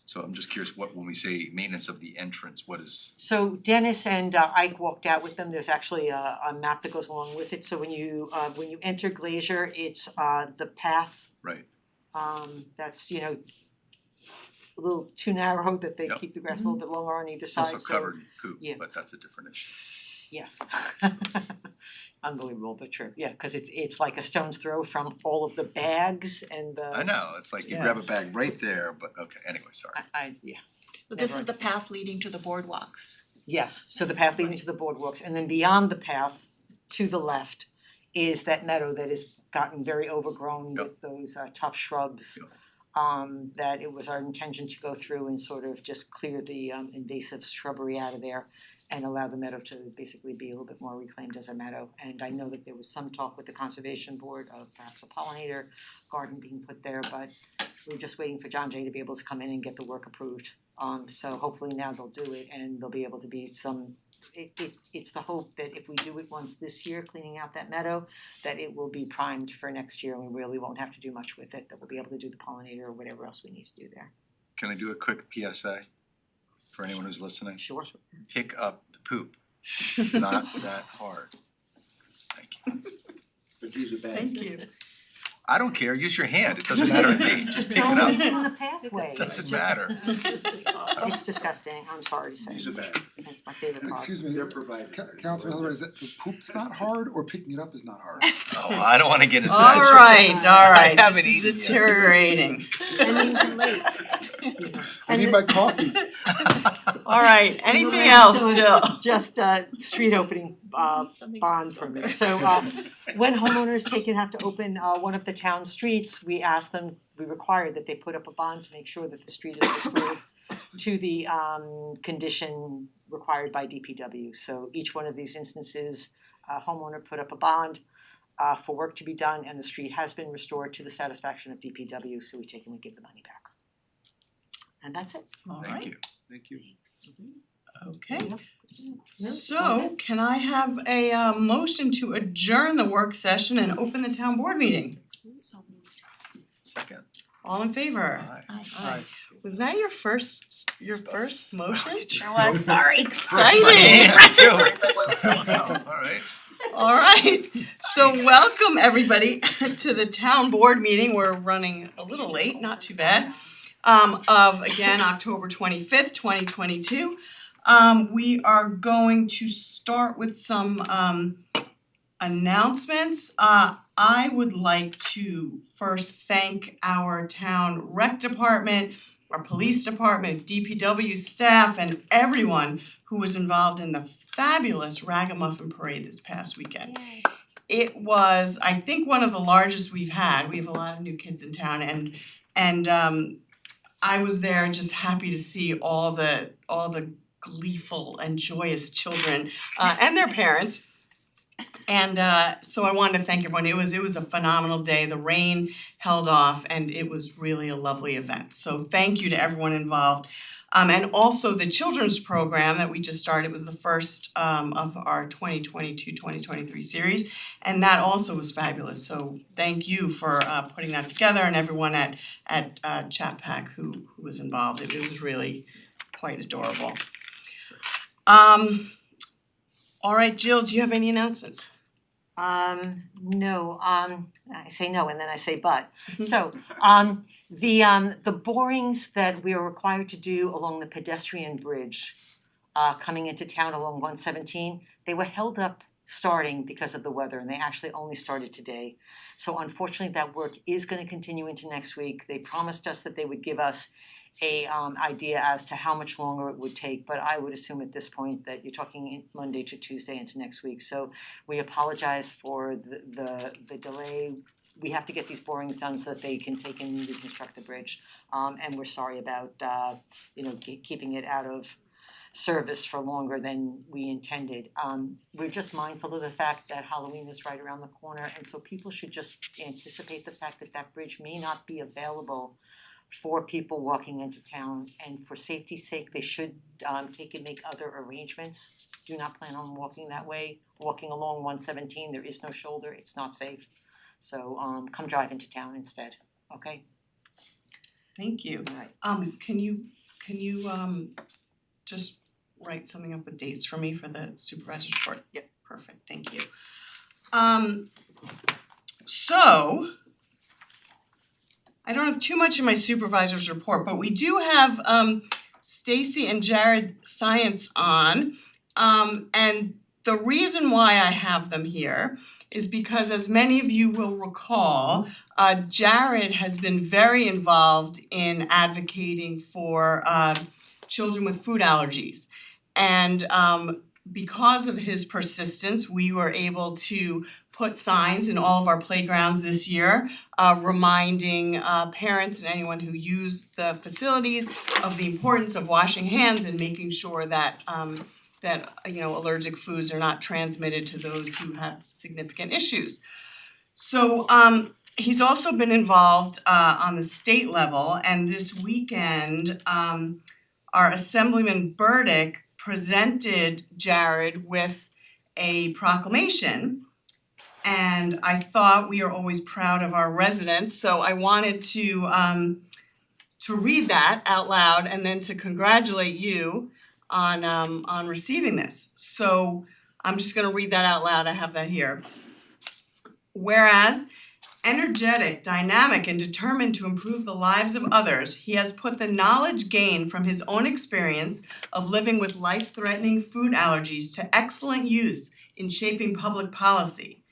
so I'm just curious, when we say maintenance of the entrance, what is? So Dennis and Ike walked out with them, there's actually a map that goes along with it, so when you enter Glacier, it's the path. Right. That's, a little too narrow, that they Yep. keep the grass a little bit longer on either side, Also so. covered in poop, yeah. but that's a different issue. Yes. Unbelievable, but true, yeah, cause it's like a stone's throw from all of the bags and the. I know, it's like you grab a Yes. bag right there, but okay, anyway, sorry. Yeah. But this Never is the understood. path leading to the boardwalks. Yes, so the path leading to the boardwalks, and then beyond the path, to the left, is that meadow that has gotten very overgrown Yep. with those tough shrubs. Yep. That it was our intention to go through and sort of just clear the invasive shrubbery out of there and allow the meadow to basically be a little bit more reclaimed as a meadow. And I know that there was some talk with the conservation board of perhaps a pollinator garden being put there, but we're just waiting for John Jay to be able to come in and get the work approved. So hopefully now they'll do it and there'll be able to be some it's the hope that if we do it once this year, cleaning out that meadow, that it will be primed for next year and we really won't have to do much with it, that we'll be able to do the pollinator or whatever else we need to do there. Can I do a quick PSA for anyone who's listening? Sure. Pick up the poop. It's not that hard. Thank you. But use a bag. Thank you. I don't care, use your hand, it doesn't matter to me, just pick it Don't leave up. it in the pathway. It doesn't It's just- matter. It's disgusting, I'm sorry to say. Use a bag. It's my favorite part. Excuse me, They're provided. Councilman Hildebrand, is that the poop's not hard or picking it up is not hard? Oh, I don't wanna get into All that. right, I haven't this is eaten yet. deteriorating. And even late. I need my coffee. All right, anything Right, else, so it's Jill? Just street opening bond permit. So when homeowners have to open one of the town streets, we require that they put up a bond to make sure that the street is restored to the condition required by DPW. So each one of these instances, a homeowner put up a bond for work to be done and the street has been restored to the satisfaction of DPW, so we take and we give the money back. And that's it. All Thank right, you. Thank you. okay. So can I have a motion to adjourn the work session and open the town board meeting? Second. All in favor? Aye. Aye. Was that your first motion? I was sorry. Exciting. Alright. All right, so welcome everybody to the town board meeting. We're running a little late, not too bad. Of again, October 25th, 2022. We are going to start with some announcements. I would like to first thank our town rec department, our police department, DPW staff, and everyone who was involved in the fabulous Ragamuffin Parade this past weekend. It was, I think, one of the largest we've had. We have a lot of new kids in town, and I was there just happy to see all the gleeful and joyous children and their parents. And so I wanted to thank everyone. It was a phenomenal day. The rain held off, and it was really a lovely event. So thank you to everyone involved. And also the children's program that we just started was the first of our 2022-2023 series, and that also was fabulous. So thank you for putting that together, and everyone at Chatpac who was involved. It was really quite adorable. All right, Jill, do you have any announcements? No, I say no and then I say but. So, the borings that we are required to do along the pedestrian bridge coming into town along 117, they were held up starting because of the weather and they actually only started today. So unfortunately that work is gonna continue into next week. They promised us that they would give us a idea as to how much longer it would take, but I would assume at this point that you're talking Monday to Tuesday into next week. So we apologize for the delay. We have to get these borings done so that they can take and reconstruct the bridge. And we're sorry about keeping it out of service for longer than we intended. We're just mindful of the fact that Halloween is right around the corner, and so people should just anticipate the fact that that bridge may not be available for people walking into town, and for safety's sake, they should take and make other arrangements. Do not plan on walking that way, walking along 117, there is no shoulder, it's not safe. So come drive into town instead, okay? Thank you. All right. Can you just write something up with dates for me for the supervisor's report? Yep. Perfect, thank you. So I don't have too much in my supervisor's report, but we do have Stacy and Jared Science on. And the reason why I have them here is because, as many of you will recall, Jared has been very involved in advocating for children with food allergies. And because of his persistence, we were able to put signs in all of our playgrounds this year, reminding parents and anyone who use the facilities of the importance of washing hands and making sure that allergic foods are not transmitted to those who have significant issues. So he's also been involved on the state level, and this weekend our Assemblyman Burdick presented Jared with a proclamation. And I thought we are always proud of our residents, so I wanted to read that out loud and then to congratulate you on receiving this. So I'm just gonna read that out loud, I have that here. Whereas energetic, dynamic, and determined to improve the lives of others, he has put the knowledge gained from his own experience of living with life-threatening food allergies to excellent use in shaping public policy.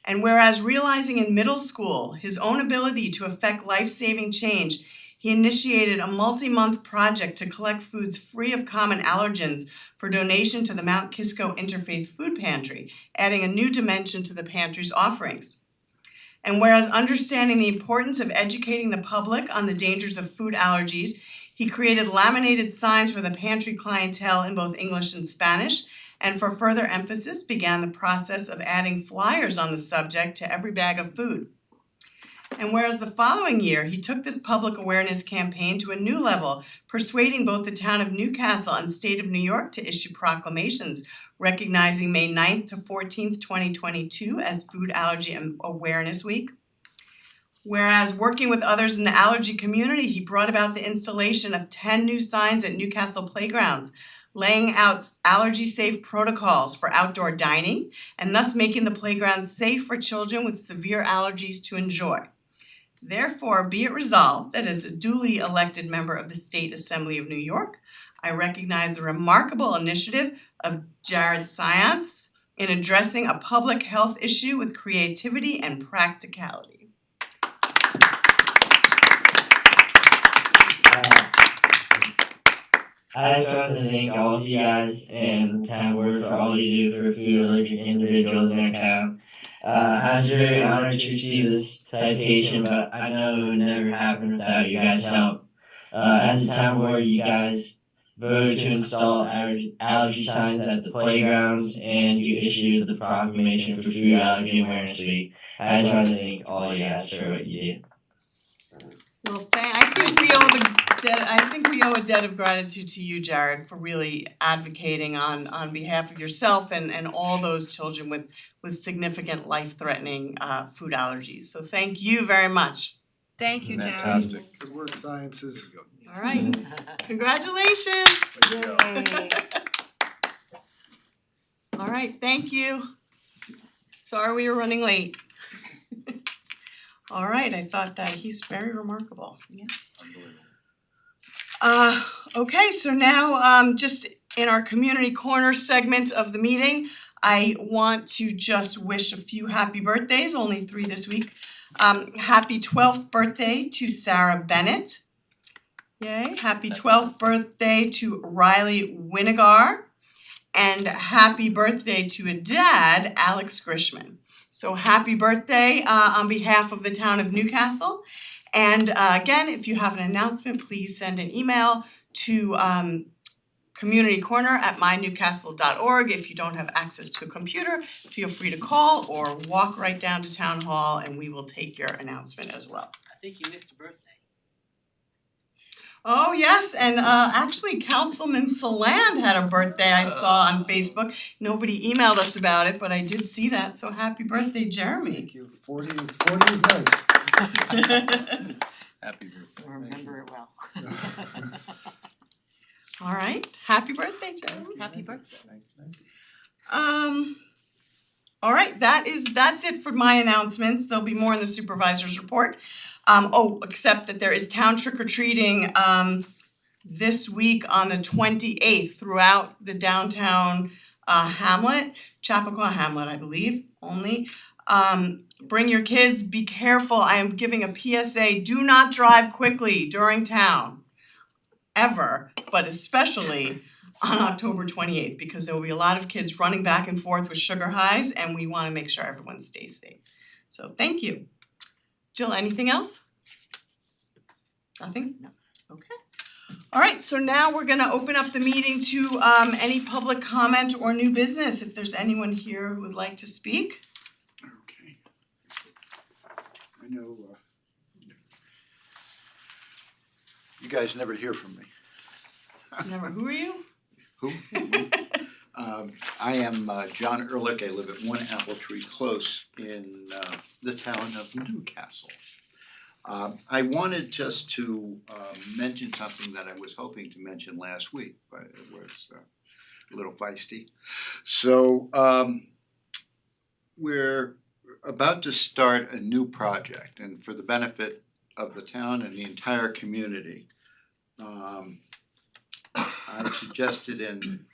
And whereas realizing in middle school his own ability to effect life-saving change, he initiated a multi-month project to collect foods free of common allergens for donation to the Mount Kisco Interfaith Food Pantry, adding a new dimension to the pantry's offerings. And whereas understanding the importance of educating the public on the dangers of food allergies, he created laminated signs for the pantry clientele in both English and Spanish, and for further emphasis began the process of adding flyers on the subject to every bag of food. And whereas the following year, he took this public awareness campaign to a new level, persuading both the town of Newcastle and state of New York to issue proclamations recognizing May 9th to 14th, 2022 as Food Allergy Awareness Week. Whereas working with others in the allergy community, he brought about the installation of 10 new signs at Newcastle playgrounds, laying out allergy-safe protocols for outdoor dining, and thus making the playground safe for children with severe allergies to enjoy. Therefore, be it resolved that as a duly elected member of the State Assembly of New York, I recognize the remarkable initiative of Jared Science in addressing a public health issue with creativity and practicality. I just wanted to thank all of you guys and Town Board for all you do for food allergic individuals in our town. I was very honored to receive this citation, but I know it would never happen without you guys' help. As a Town Board, you guys voted to install allergy signs at the playgrounds, and you issued the proclamation for Food Allergy Awareness Week. I just wanted to thank all you guys for what you do. Well, I think we owe a debt of gratitude to you, Jared, for really advocating on behalf of yourself and all those children with significant life-threatening food allergies. So thank you very much. Thank you, Jared. Fantastic. Good work, Sciences. All right, congratulations. Yay. All right, thank you. Sorry we were running late. All right, I thought that he's very remarkable. Yes. Okay, so now just in our community corner segment of the meeting, I want to just wish a few happy birthdays, only 3 this week. Happy 12th birthday to Sarah Bennett. Yay. Happy 12th birthday to Riley Winigar. And happy birthday to a dad, Alex Grishman. So happy birthday on behalf of the town of Newcastle. And again, if you have an announcement, please send an email to communitycorner@mynewcastle.org. If you don't have access to a computer, feel free to call or walk right down to town hall and we will take your announcement as well. I think you missed a birthday. Oh, yes, and actually Councilman Saland had a birthday I saw on Facebook. Nobody emailed us about it, but I did see that, so happy birthday, Jeremy. Thank you. 40 is nice. Happy birthday. I remember it well. All right, happy birthday, Jeremy. Happy birthday. All right, that's it for my announcements. There'll be more in the supervisor's report. Except that there is town trick-or-treating this week on the 28th throughout the downtown hamlet, Chappaqua Hamlet, I believe, only. Bring your kids, be careful. I am giving a PSA, do not drive quickly during town, ever, but especially on October 28th, because there will be a lot of kids running back and forth with sugar highs, and we want to make sure everyone stays safe. So thank you. Jill, anything else? Nothing? No. Okay. All right, so now we're gonna open up the meeting to any public comment or new business, if there's anyone here who would like to speak. Okay. I know, you guys never hear from me. Never, who are you? Who? I am John Ehrlich. I live at 1 Apple Tree Close in the town of Newcastle. I wanted just to mention something that I was hoping to mention last week, but it was a little feisty. So we're about to start a new project, and for the benefit of the town and the entire community, I suggested, and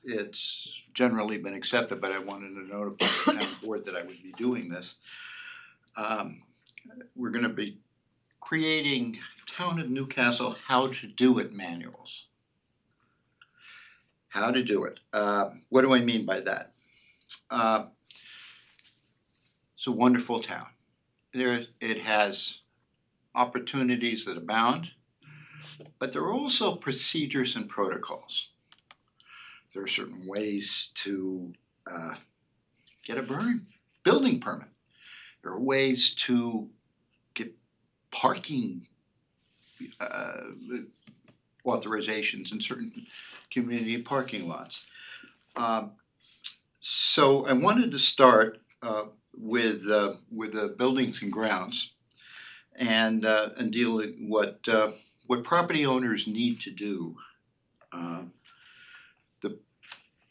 it's generally been accepted, but I wanted to notify the town board that I would be doing this. We're gonna be creating Town of Newcastle How to Do It manuals. How to do it. What do I mean by that? It's a wonderful town. It has opportunities that abound, but there are also procedures and protocols. There are certain ways to get a building permit. There are ways to get parking authorizations in certain community parking lots. So I wanted to start with the buildings and grounds and deal with what property owners need to do.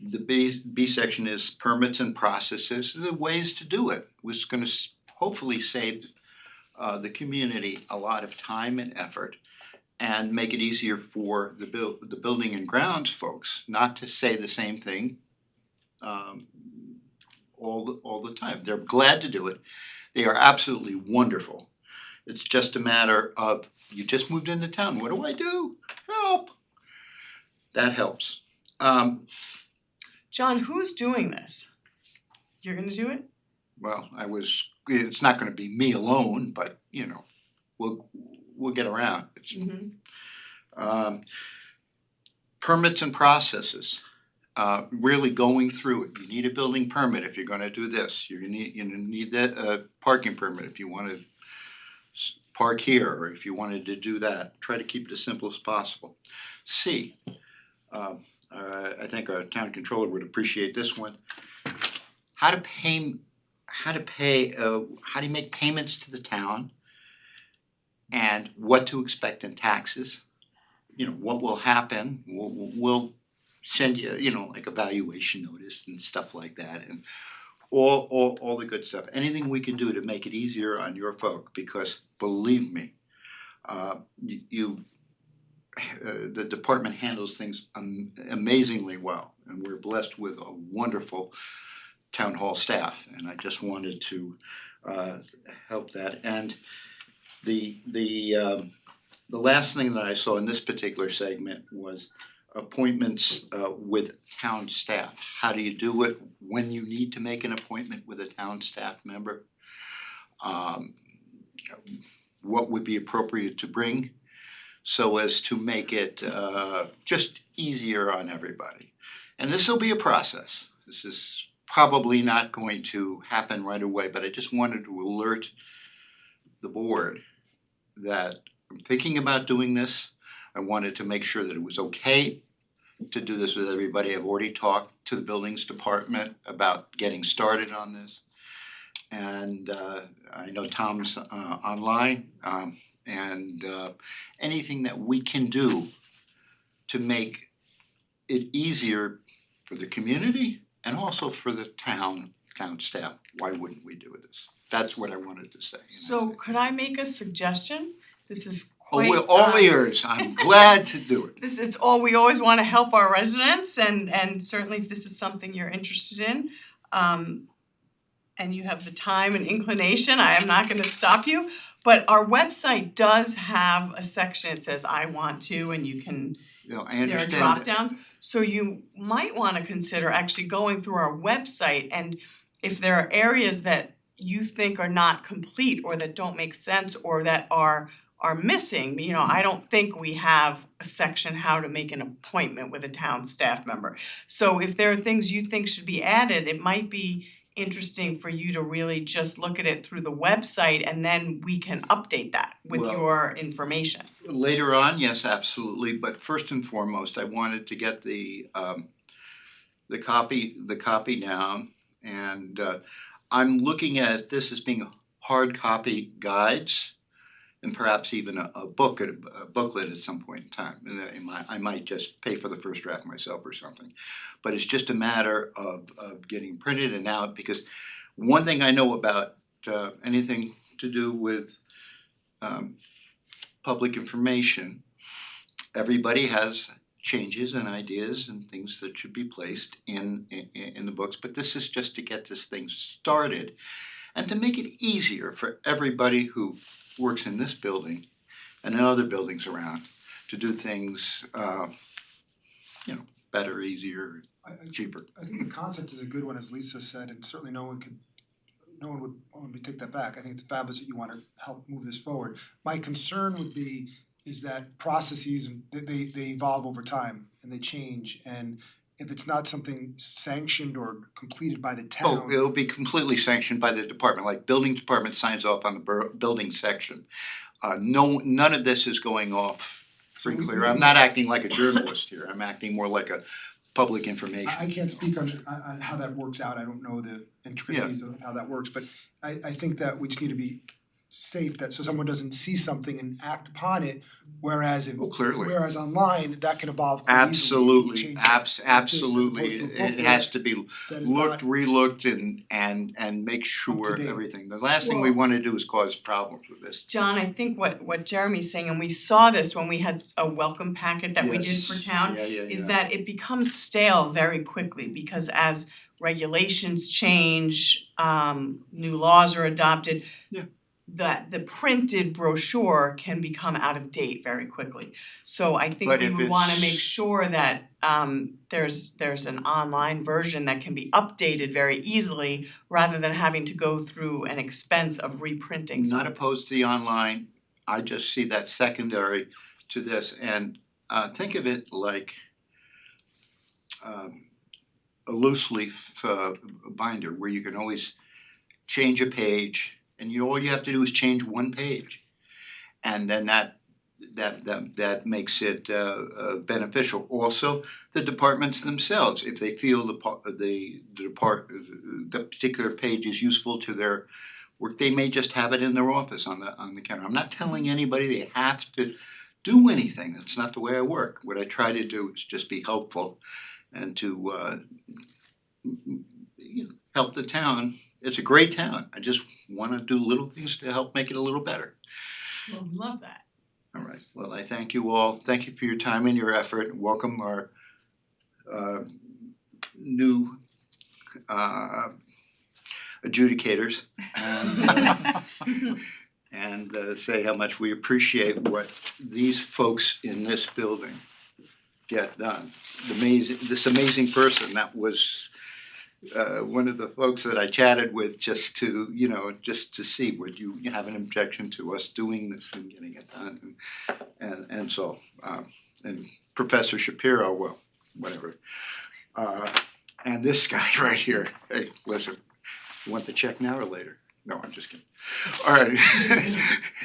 The B section is permits and processes, the ways to do it, which is gonna hopefully save the community a lot of time and effort and make it easier for the building and grounds folks not to say the same thing all the time. They're glad to do it. They are absolutely wonderful. It's just a matter of, you just moved into town, what do I do? Help! That helps. John, who's doing this? You're gonna do it? Well, it's not gonna be me alone, but you know, we'll get around. It's permits and processes, really going through it. You need a building permit if you're gonna do this. You need that parking permit if you wanna park here, or if you wanted to do that. Try to keep it as simple as possible. C, I think our town controller would appreciate this one. How do you make payments to the town, and what to expect in taxes. You know, what will happen, we'll send you, like a valuation notice and stuff like that, and all the good stuff. Anything we can do to make it easier on your folk, because believe me, the department handles things amazingly well, and we're blessed with a wonderful town hall staff, and I just wanted to help that. And the last thing that I saw in this particular segment was appointments with town staff. How do you do it when you need to make an appointment with a town staff member? What would be appropriate to bring, so as to make it just easier on everybody. And this will be a process. This is probably not going to happen right away, but I just wanted to alert the board that I'm thinking about doing this. I wanted to make sure that it was okay to do this with everybody. I've already talked to the buildings department about getting started on this. And I know Tom's online, and anything that we can do to make it easier for the community and also for the town staff, why wouldn't we do this? That's what I wanted to say. So could I make a suggestion? This is Oh, quite. we're all ears, I'm glad to do it. It's all, we always wanna help our residents, and certainly if this is something you're interested in, and you have the time and inclination, I am not gonna stop you. But our website does have a section, it says I want to, and you can, I there are understand drop that. downs. So you might wanna consider actually going through our website, and if there are areas that you think are not complete or that don't make sense or that are missing, I don't think we have a section how to make an appointment with a town staff member. So if there are things you think should be added, it might be interesting for you to really just look at it through the website and then we can update that with Well- your information. Later on, yes, absolutely, but first and foremost, I wanted to get the copy down, and I'm looking at this as being hard copy guides and perhaps even a booklet at some point in time. And I might just pay for the first draft myself or something. But it's just a matter of getting printed and out, because one thing I know about anything to do with public information, everybody has changes and ideas and things that should be placed in the books, but this is just to get this thing started and to make it easier for everybody who works in this building and in other buildings around to do things better, easier, cheaper. I think the concept is a good one, as Lisa said, and certainly no one would want me to take that back. I think it's fabulous that you wanna help move this forward. My concern would be is that processes and they evolve over time and they change, and if it's not something sanctioned or completed by the town. Oh, it'll be completely sanctioned by the department, like building department signs off on the building section. None of this is going off free and clear. I'm not acting like a journalist here, I'm acting more like a public information. I can't speak on how that works out, I don't know the intricacies of how that works, but I think that we just need to be safe that so someone doesn't see something and act upon it, whereas Clearly. whereas online, that can evolve quite easily. Absolutely, Change it like this as absolutely, opposed to a it booklet has to be that is looked, not relooked and make sure date. everything. The last thing we wanna do is cause problems with this. John, I think what Jeremy's saying, and we saw this when we had a welcome packet that we did Yes. for town, Yeah, is that it becomes stale very quickly because as regulations change, new laws are adopted. Yeah. The printed brochure can become out of date very quickly. So I think But we if would wanna it's- make sure that there's an online version that can be updated very easily rather than having to go through an expense of reprinting Not something. opposed to the online, I just see that secondary to this, and think of it like a loose leaf binder where you can always change a page, and all you have to do is change one page. And then that makes it beneficial. Also, the departments themselves, if they feel the particular page is useful to their work, they may just have it in their office on the counter. I'm not telling anybody they have to do anything, that's not the way I work. What I try to do is just be helpful and to help the town. It's a great town, I just wanna do little things to help make it a little better. Well, love that. All right, well, I thank you all, thank you for your time and your effort, welcome our new adjudicators and say how much we appreciate what these folks in this building get done. This amazing person that was one of the folks that I chatted with just to see would you have an objection to us doing this and getting it done, and so and Professor Shapiro, well, whatever. And this guy right here, hey, listen, you want the check now or later? No, I'm just kidding. All right,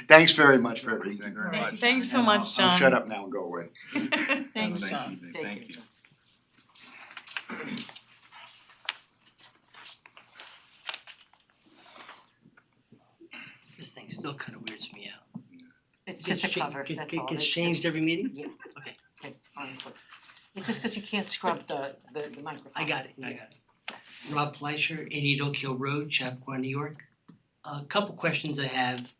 thanks very much for everything. Very much. Thanks so much, John. I'll shut up now and go away. Thanks, Have a nice John. evening. Thank Thank you. you. This thing still kinda weirds me out. It's just a Gets cha- cover, get- that's get- all. Gets It's changed just- every meeting? Yeah. Okay. Okay, honestly. It's just cause you can't scrub the microphone. I got it. Rob Fleischer, 88 Oak Hill Road, Chappaqua, New York. A couple questions I have.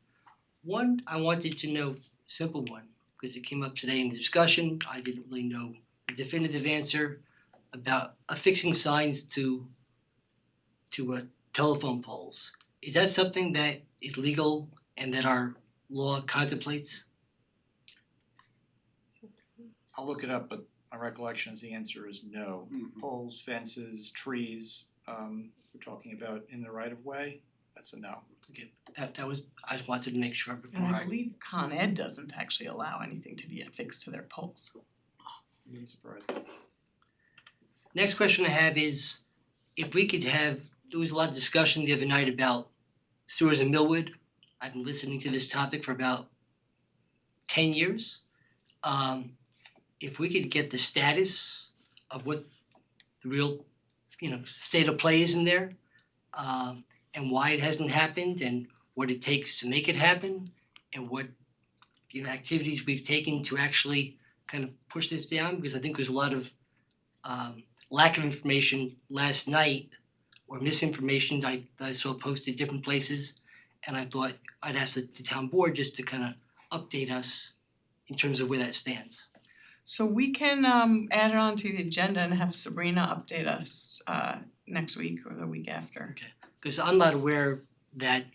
One, I wanted to know, simple one, because it came up today in the discussion, I didn't really know a definitive answer about affixing signs to telephone poles. Is that something that is legal and that our law contemplates? I'll look it up, but my recollection is the answer is no. Poles, fences, trees, we're talking about in the right of way, that's a no. Okay, that was, I just wanted to make sure before And I I. believe Con Ed doesn't actually allow anything to be affixed to their poles. Wouldn't surprise me. Next question I have is, if we could have there was a lot of discussion the other night about sewers in Millwood. I've been listening to this topic for about 10 years. If we could get the status of what the real, state of play is in there, and why it hasn't happened, and what it takes to make it happen, and what, activities we've taken to actually kind of push this down, because I think there's a lot of lack of information last night, or misinformation that I saw posted different places, and I thought I'd ask the town board just to kind of update us in terms of where that stands. So we can add it onto the agenda and have Sabrina update us next week or the week after. Okay. Because I'm not aware that,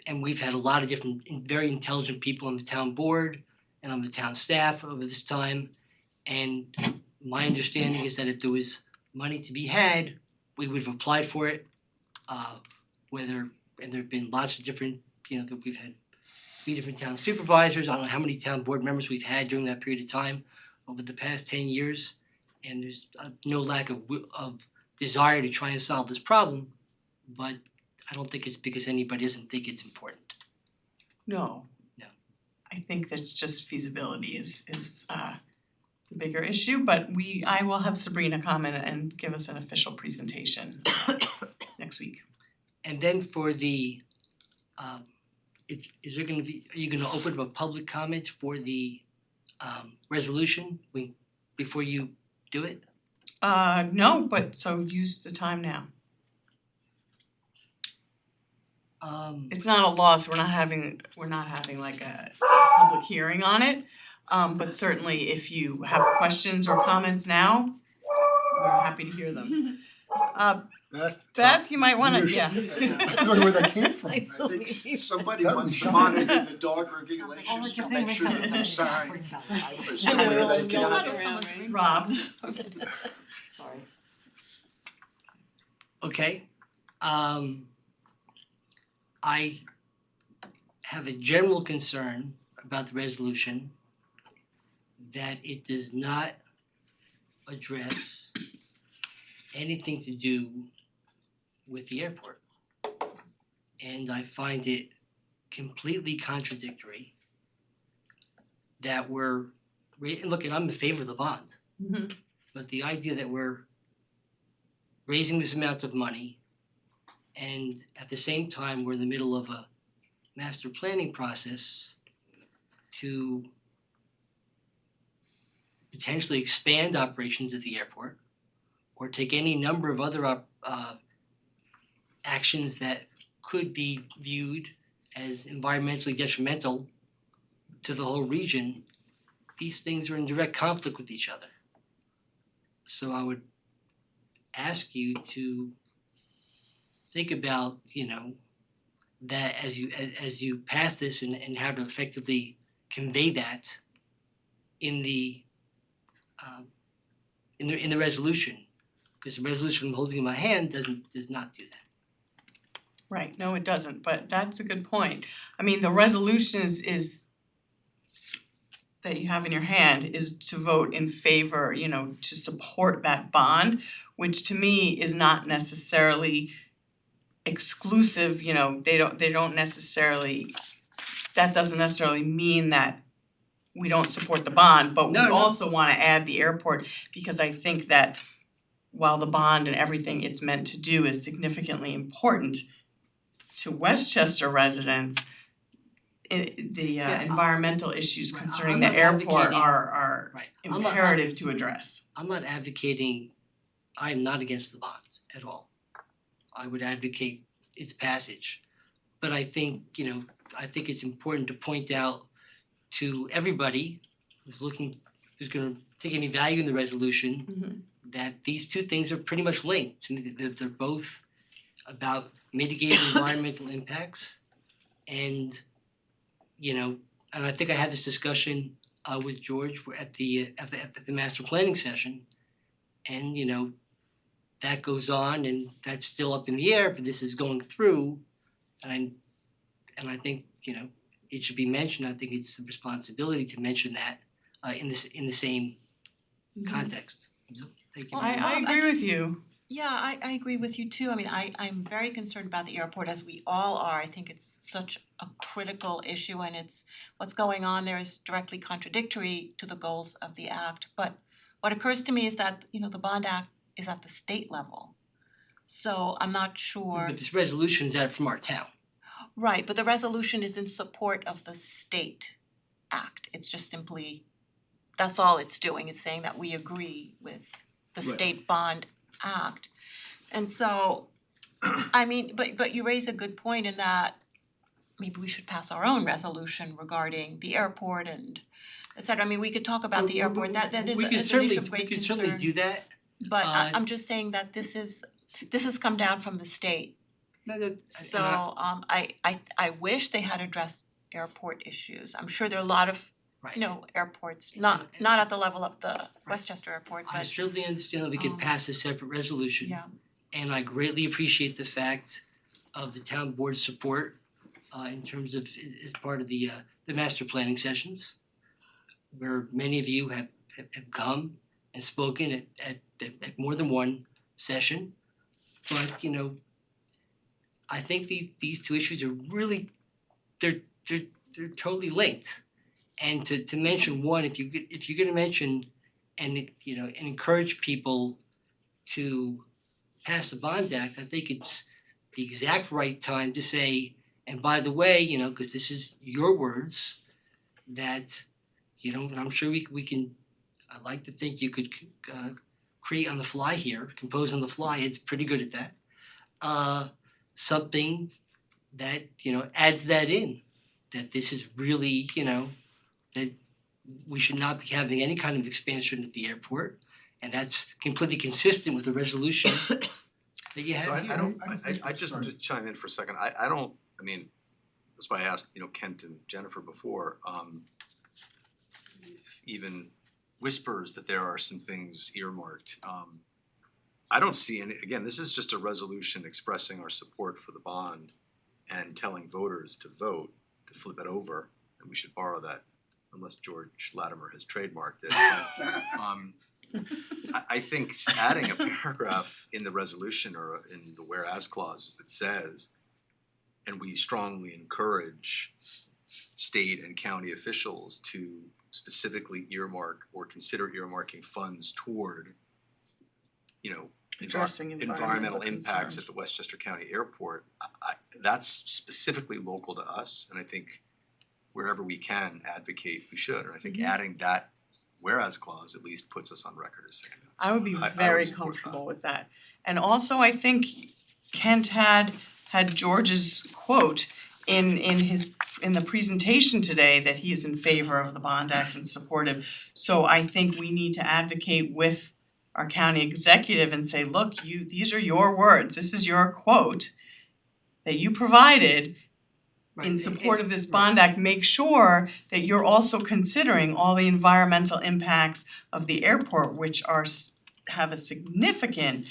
and we've had a lot of different very intelligent people on the town board and on the town staff over this time, and my understanding is that if there was money to be had, we would have applied for it. And there have been lots of different, that we've had 3 different town supervisors. I don't know how many town board members we've had during that period of time over the past 10 years, and there's no lack of desire to try and solve this problem, but I don't think it's because anybody doesn't think it's important. No. No. I think that it's just feasibility is the bigger issue, but I will have Sabrina come in and give us an official presentation next week. And then for the, are you gonna open up a public comment for the resolution before you do it? No, but so use the time now. It's not a law, so we're not having like a public hearing on it. But certainly if you have questions or comments now, we're happy to hear them. Beth, you might wanna, yeah. I don't know where that came from. I think somebody That wants was to shocking. monitor the dog regulations, so make sure there's no signs. Rob. Sorry. Okay. I have a general concern about the resolution that it does not address anything to do with the airport. And I find it completely contradictory that look, and I'm in favor of the bond, Mhm. but the idea that we're raising this amount of money and at the same time we're in the middle of a master planning process to potentially expand operations at the airport or take any number of other actions that could be viewed as environmentally detrimental to the whole region, these things are in direct conflict with each other. So I would ask you to think about, that as you pass this and how to effectively convey that in the resolution, because the resolution I'm holding in my hand does not do that. Right, no, it doesn't, but that's a good point. I mean, the resolution is that you have in your hand is to vote in favor, to support that bond, which to me is not necessarily exclusive, they don't necessarily, that doesn't necessarily mean that we don't support the bond, but we also wanna add the airport, because I think that while the bond and everything it's meant to do is significantly important to Westchester residents, environmental issues concerning I'm the not airport advocating- are Right. imperative to address. I'm not advocating, I am not against the bond at all. I would advocate its passage. But I think, I think it's important to point out to everybody who's gonna take any value in the resolution, that these two things are pretty much linked. To me, they're both about mitigating environmental impacts and, and I think I had this discussion with George at the master planning session. And, that goes on and that's still up in the air, but this is going through. And I think, it should be mentioned. I think it's the responsibility to mention that in the same context. So, thank you. I agree with you. Yeah, I agree with you too. I mean, I'm very concerned about the airport, as we all are. I think it's such a critical issue, and it's what's going on there is directly contradictory to the goals of the act. But what occurs to me is that, the Bond Act is at the state level. So I'm not sure. But this resolution is out from our town. Right, but the resolution is in support of the state act. It's just simply, that's all it's doing, is saying that we agree with the Right. state bond act. And so, I mean, but you raise a good point in that maybe we should pass our own resolution regarding the airport and et cetera. I mean, we could talk about the airport, that is We a- could is an certainly, issue of great we could concern. certainly do that. But Uh, I'm just saying that this has come down from the state. No, So I wish they had addressed airport issues. I'm sure there are a lot of, right. airports, not at the level of the Westchester Airport, I but certainly understand that we could pass a separate resolution. yeah. And I greatly appreciate the fact of the town board's support in terms of as part of the master planning sessions, where many of you have come and spoken at more than one session. But I think these two issues are really they're totally linked. And to mention one, if you're gonna mention and encourage people to pass the Bond Act, I think it's the exact right time to say, and by the way, because this is your words, that and I'm sure we can. I'd like to think you could create on the fly here, compose on the fly. It's pretty good at that. Something that adds that in, that this is really that we should not be having any kind of expansion at the airport, and that's completely consistent with the resolution that you So have here. I don't, I think- I just sorry. chime in for a second, I don't, I mean, that's why I asked, Kent and Jennifer before, if even whispers that there are some things earmarked, I don't see any, again, this is just a resolution expressing our support for the bond and telling voters to vote, to flip it over, and we should borrow that, unless George Latimer has trademarked it, but, I think adding a paragraph in the resolution or in the whereas clause that says, and we strongly encourage state and county officials to specifically earmark or consider earmarking funds toward, Addressing environmental impacts at concerns. the Westchester County Airport, that's specifically local to us, and I think wherever we can advocate, we should, and I think adding that whereas clause at least puts us on record as saying that. I would be So very support that. comfortable with that. And also, I think Kent had George's quote in the presentation today that he is in favor of the Bond Act and supportive. So I think we need to advocate with our county executive and say, look, these are your words, this is your quote that you provided in support of this Bond Act. Make sure that you're also considering all the environmental impacts of the airport, which have a significant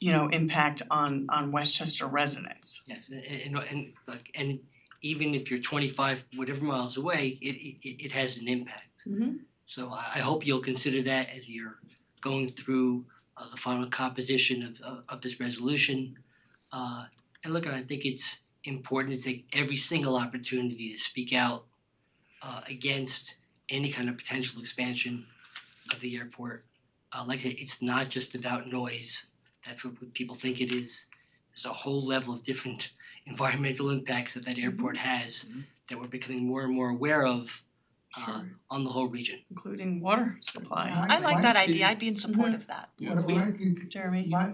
impact on Westchester residents. Yes, and even if you're 25 whatever miles away, it has an impact. So I hope you'll consider that as you're going through the final composition of this resolution. And look, I think it's important to take every single opportunity to speak out against any kind of potential expansion of the airport. Like it's not just about noise. That's what people think it is. There's a whole level of different environmental impacts that airport has that we're becoming more and more aware of on the whole region. Including water supply. Yeah, I like that idea. I'd be in support of that. What I think, Jeremy? my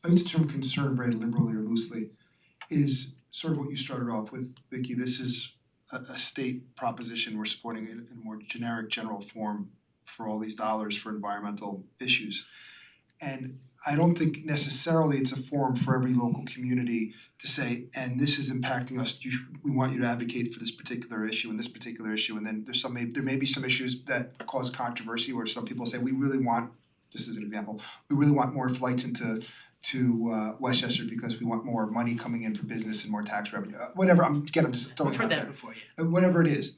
I use the term concern very liberally or loosely, is sort of what you started off with, Vicky. This is a state proposition we're supporting in a more generic, general form for all these dollars for environmental issues. And I don't think necessarily it's a forum for every local community to say, and this is impacting us, we want you to advocate for this particular issue and this particular issue, and then there may be some issues that cause controversy where some people say, we really want, this is an example, we really want more flights into Westchester because we want more money coming in for business and more tax revenue, whatever, I'm just throwing I've it heard out that there. before, yeah. Whatever it is.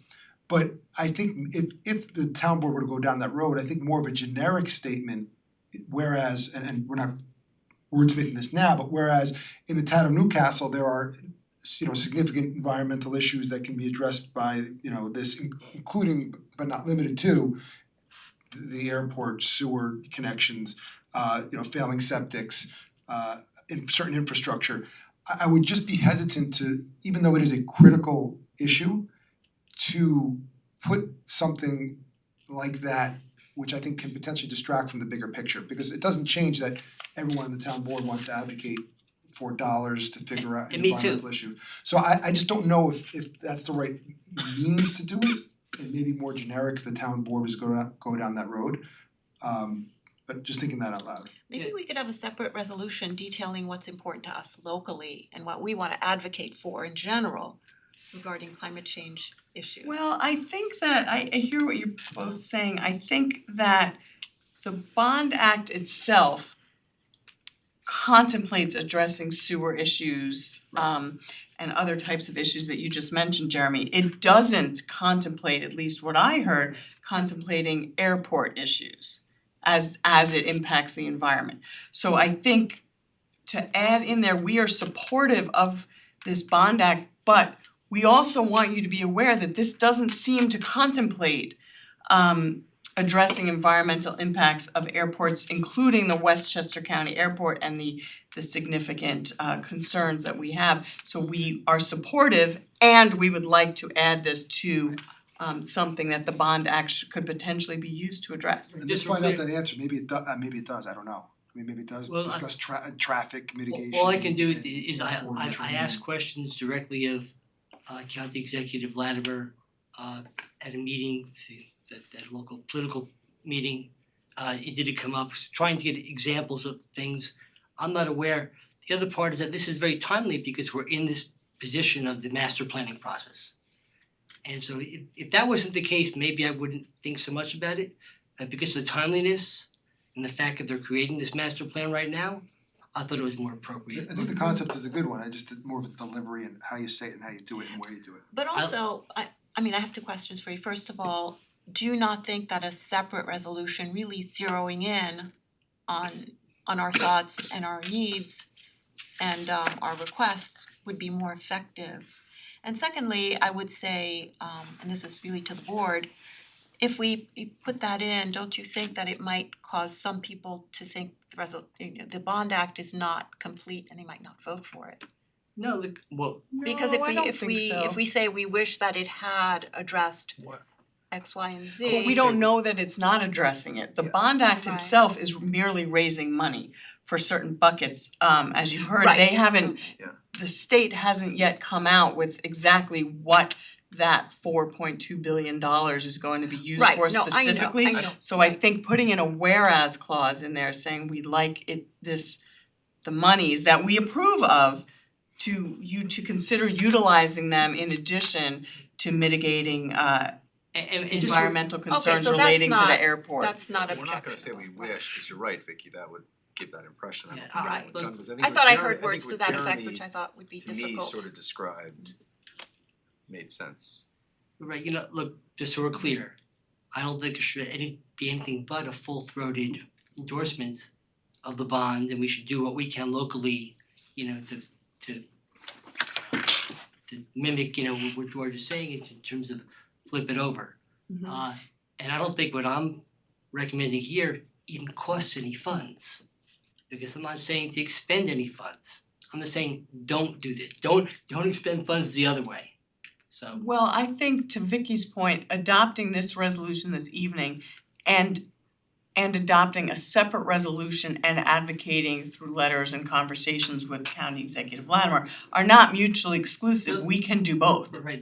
But I think if the town board were to go down that road, I think more of a generic statement whereas, and we're not wordsmithing this now, but whereas in the town of Newcastle, there are significant environmental issues that can be addressed by, this, including but not limited to the airport sewer connections, failing septics, in certain infrastructure. I would just be hesitant to, even though it is a critical issue, to put something like that, which I think can potentially distract from the bigger picture, because it doesn't change that everyone on the town board wants to advocate for dollars to figure out an And me too. environmental issue. So I just don't know if that's the right means to do it, and maybe more generic if the town board was go down that road. But just thinking that out loud. Maybe we could have a separate resolution detailing what's important to us locally and what we wanna advocate for in general regarding climate change issues. Well, I think that I hear what you're both saying. I think that the Bond Act itself contemplates addressing sewer issues and other types of issues that you just mentioned, Jeremy. It doesn't contemplate, at least what I heard, contemplating airport issues as it impacts the environment. So I think to add in there, we are supportive of this Bond Act, but we also want you to be aware that this doesn't seem to contemplate addressing environmental impacts of airports, including the Westchester County Airport and the significant concerns that we have. So we are supportive, and we would like to add this to something that the Bond Act could potentially be used to address. And just find out that answer, maybe it does, I don't know. I mean, maybe it does Well, discuss traffic mitigation. All I can do is I coordination. ask questions directly of County Executive Latimer at a meeting, at a local political meeting. It did come up, trying to get examples of things I'm not aware. The other part is that this is very timely because we're in this position of the master planning process. And so if that wasn't the case, maybe I wouldn't think so much about it. But because of the timeliness and the fact that they're creating this master plan right now, I thought it was more appropriate. I think the concept is a good one, I just more of its delivery and how you say it and how you do it and where you do it. But also, I mean, I have two questions for you. First of all, do you not think that a separate resolution really zeroing in on our thoughts and our needs and our requests would be more effective? And secondly, I would say, and this is really to the board, if we put that in, don't you think that it might cause some people to think the Bond Act is not complete and they might not vote for it? No, look, well, Because if we say we wish that it had addressed What? X, Y, and Z. But we don't know that it's not addressing it. The Bond Act Right. itself is merely raising money for certain buckets. As you heard, Right. they haven't, Yeah. the state hasn't yet come out with exactly what that $4.2 billion is going to be used Right, for no, I know, specifically. I know. So I think putting in a whereas clause in there saying we'd like the monies that we approve of to consider utilizing them in addition to mitigating and just environmental concerns so that's relating to not- the airport. That's not We're not gonna say objectionable. we wish, cause you're right, Vicky, that would give that impression. I don't Yeah, think alright, anyone look, does. I what thought I Jeremy- heard words think to what that effect, Jeremy, which I thought would be to me, difficult. sort of described made sense. Right, look, just so we're clear, I don't think it should be anything but a full-throated endorsement of the bond, and we should do what we can locally, to mimic, what George is saying in terms of flip it over. And I don't think what I'm recommending here even costs any funds. Because I'm not saying to expend any funds. I'm just saying, don't do this, don't expend funds the other way. So, Well, I think to Vicky's point, adopting this resolution this evening and adopting a separate resolution and advocating through letters and conversations with County Executive Latimer are not mutually exclusive. We can do both. right,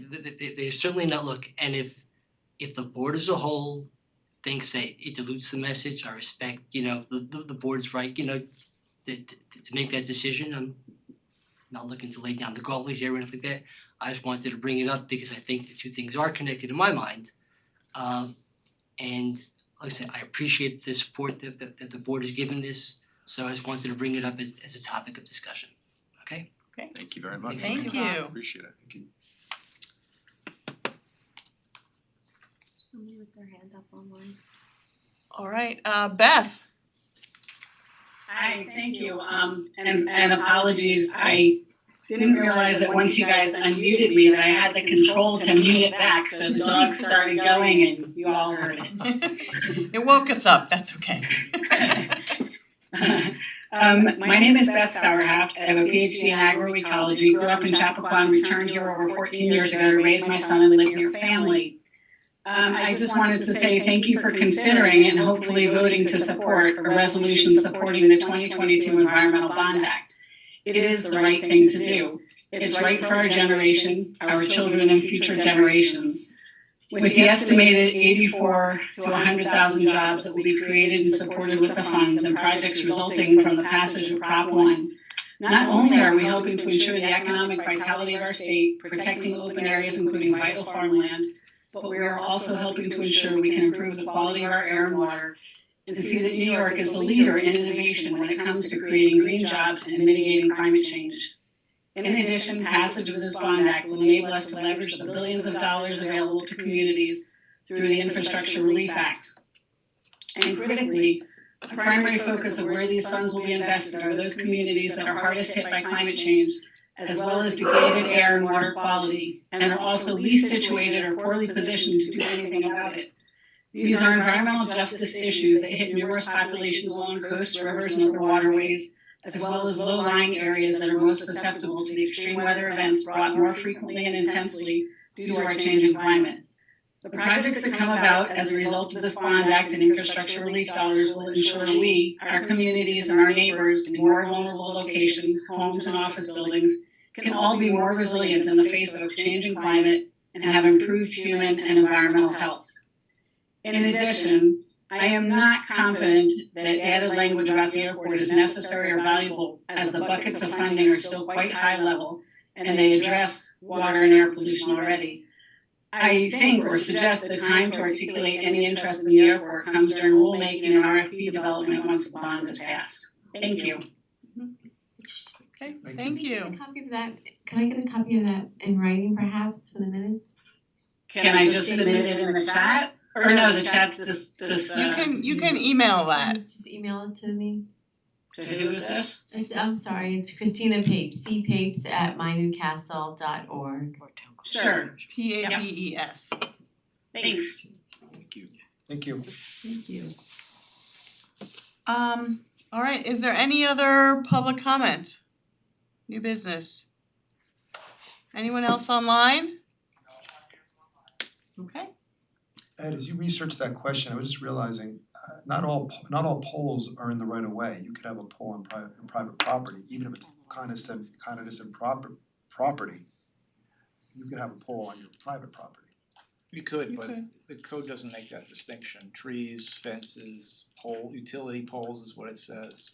they're certainly not, look, and if the board as a whole thinks that it dilutes the message, I respect, the board's right, to make that decision. I'm not looking to lay down the gauntlet here or anything like that. I just wanted to bring it up because I think the two things are connected in my mind. And like I said, I appreciate the support that the board has given this, so I just wanted to bring it up as a topic of discussion, okay? Thank you very much. Thank you. Appreciate it. Somebody with their hand up online. All right, Beth. Hi, thank you. And apologies, I didn't realize that once you guys unmuted me that I had the control to mute it back, so the dogs started going and you all heard it. It woke us up, that's okay. My name is Beth Sauerhaft. I have a PhD in agroecology, grew up in Chappaqua and returned here over 14 years ago to raise my son and live near family. I just wanted to say thank you for considering and hopefully voting to support a resolution supporting the 2022 Environmental Bond Act. It is the right thing to do. It's right for our generation, our children and future generations. With the estimated 84 to 100,000 jobs that will be created and supported with the funds and projects resulting from the passage of Prop 1, not only are we helping to ensure the economic vitality of our state, protecting open areas including vital farmland, but we are also helping to ensure we can improve the quality of our air and water and see that New York is the leader in innovation when it comes to creating green jobs and mitigating climate change. In addition, passage of this bond act will enable us to leverage the billions of dollars available to communities through the Infrastructure Relief Act. And critically, a primary focus of where these funds will be invested are those communities that are hardest hit by climate change, as well as degraded air and water quality, and are also least situated or poorly positioned to do anything about it. These are environmental justice issues that hit numerous populations along coasts, rivers, and other waterways, as well as low-lying areas that are most susceptible to the extreme weather events brought more frequently and intensely due to our changing climate. The projects that come about as a result of this bond act and infrastructure relief dollars will ensure we, our communities, and our neighbors in more vulnerable locations, homes and office buildings, can all be more resilient in the face of changing climate and have improved human and environmental health. In addition, I am not confident that added language about the airport is necessary or valuable, as the buckets of funding are still quite high level and they address water and air pollution already. I think or suggest the time to articulate any interest in the airport comes during rulemaking and RFP development once the bond is passed. Thank you. Okay, thank you. A copy of that, can I get a copy of that in writing perhaps for the minutes? Can I just submit it in the chat? Or no, the chat's this You can email that. Just email it to me. To who is this? I'm sorry, it's Christina Papes, cpapes@mynewcastle.org. Sure. PAPES. Thanks. Thank you. Thank you. All right, is there any other public comment? New business? Anyone else online? Okay. Ed, as you research that question, I was just realizing, not all poles are in the right of way. You could have a pole on private property, even if it's condescending property. You could have a pole on your private property. You could, but could. the code doesn't make that distinction. Trees, fences, utility poles is what it says.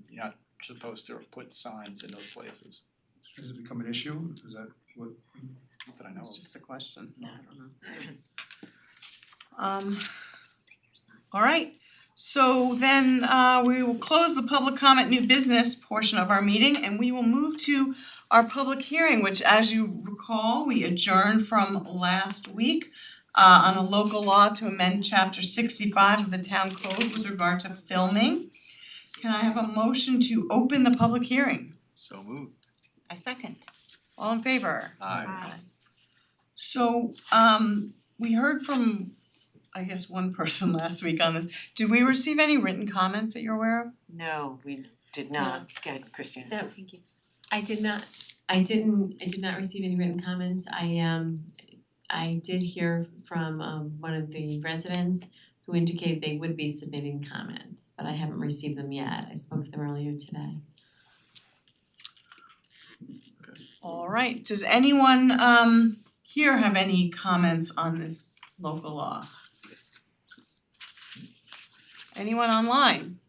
You're not supposed to put signs in those places. Does it become an issue? Is that what? Not that I know of. It's just a question. I don't know. All right, so then we will close the public comment new business portion of our meeting and we will move to our public hearing, which as you recall, we adjourned from last week on a local law to amend chapter 65 of the town code with regard to filming. Can I have a motion to open the public hearing? So moved. I second. All in favor? Aye. So we heard from, I guess, one person last week on this. Did we receive any written comments that you're aware of? No, we did not. Go ahead, Christine. No, thank you. I did not receive any written comments. I did hear from one of the residents who indicated they would be submitting comments, but I haven't received them yet. I spoke to them earlier today. All right, does anyone here have any comments on this local law? Anyone online?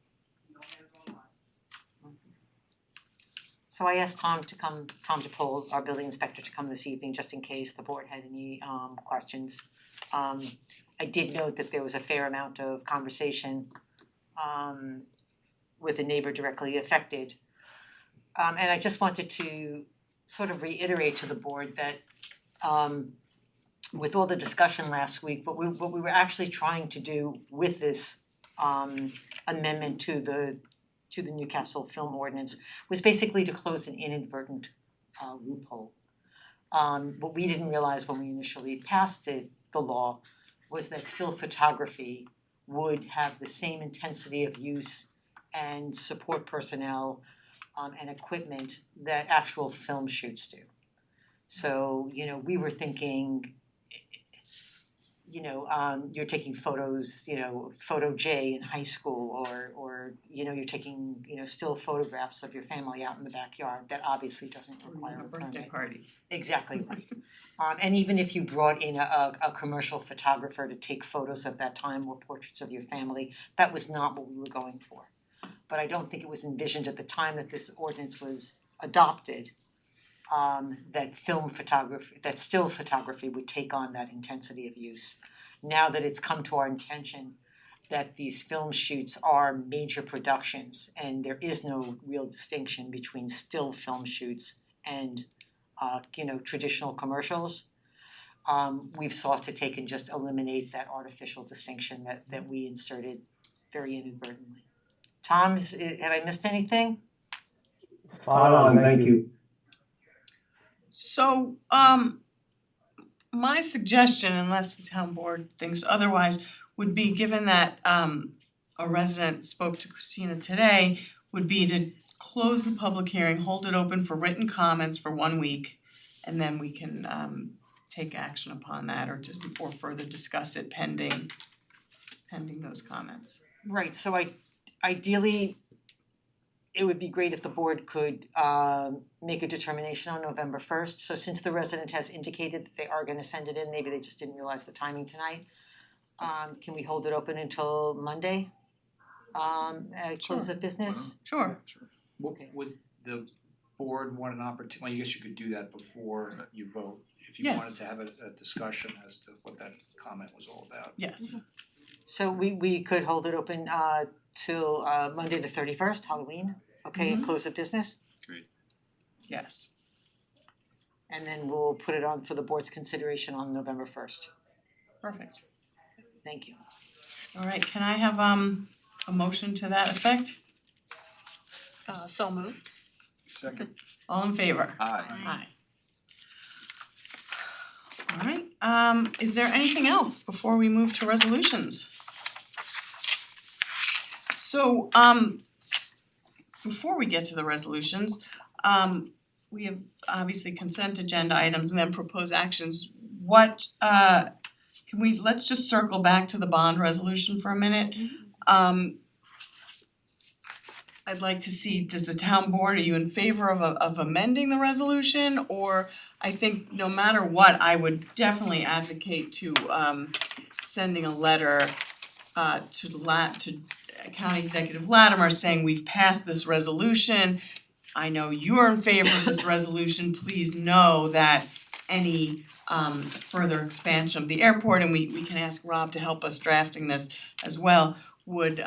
So I asked Tom DePole, our building inspector, to come this evening just in case the board had any questions. I did note that there was a fair amount of conversation with a neighbor directly affected. And I just wanted to sort of reiterate to the board that with all the discussion last week, what we were actually trying to do with this amendment to to the Newcastle film ordinance was basically to close an inadvertent loophole. What we didn't realize when we initially passed the law was that still photography would have the same intensity of use and support personnel and equipment that actual film shoots do. So, we were thinking, you're taking photos, photo J in high school or you're taking, still photographs of your family out in the backyard. That obviously doesn't require a permit. Birthday party. Exactly right. And even if you brought in a commercial photographer to take photos of that time or portraits of your family, that was not what we were going for. But I don't think it was envisioned at the time that this ordinance was adopted, that still photography would take on that intensity of use. Now that it's come to our attention that these film shoots are major productions and there is no real distinction between still film shoots and traditional commercials, we've sought to take and just eliminate that artificial distinction that we inserted very inadvertently. Tom, have I missed anything? Spot on, thank you. So, my suggestion, unless the town board thinks otherwise, would be, given that a resident spoke to Christina today, would be to close the public hearing, hold it open for written comments for 1 week, and then we can take action upon that or further discuss it pending those comments. Right, so ideally, it would be great if the board could make a determination on November 1st. So since the resident has indicated that they are gonna send it in, maybe they just didn't realize the timing tonight. Can we hold it open until Monday? At close of business? Sure. Would the board want an opportunity, well, I guess you could do that before you vote, if you wanted Yes. to have a discussion as to what that comment was all about. Yes. So we could hold it open till Monday the 31st, Halloween, okay, at close of business? Yes. And then we'll put it on for the board's consideration on November 1st. Perfect. Thank you. All right, can I have a motion to that effect? So moved. Second. All in favor? Aye. Aye. All right, is there anything else before we move to resolutions? So, before we get to the resolutions, we have obviously consent agenda items and then proposed actions. Let's just circle back to the bond resolution for a minute. I'd like to see, does the town board, are you in favor of amending the resolution? Or I think no matter what, I would definitely advocate to sending a letter to County Executive Latimer saying we've passed this resolution. I know you're in favor of this resolution, please know that any further expansion of the airport, and we can ask Rob to help us drafting this as well, would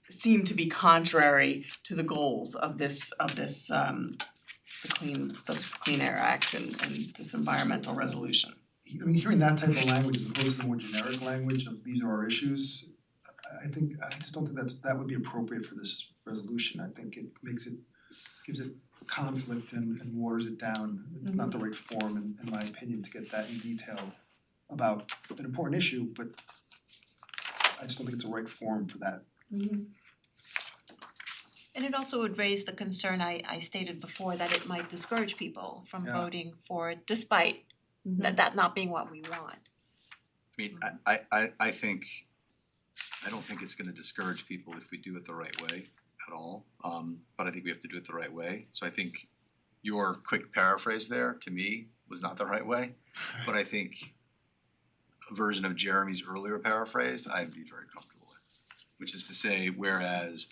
seem to be contrary to the goals of this the Clean Air Act and this environmental resolution. I mean, hearing that type of language as opposed to the more generic language of these are our issues, I just don't think that would be appropriate for this resolution. I think it gives it conflict and waters it down. It's not the right form in my opinion to get that in detail about an important issue, but I just don't think it's the right form for that. And it also would raise the concern I stated before that it might discourage people from Yeah. voting for it despite that not being what we want. I mean, I don't think it's gonna discourage people if we do it the right way at all, but I think we have to do it the right way. So I think your quick paraphrase there, to me, was not the right way, but I think a version of Jeremy's earlier paraphrase, I'd be very comfortable with, which is to say, whereas,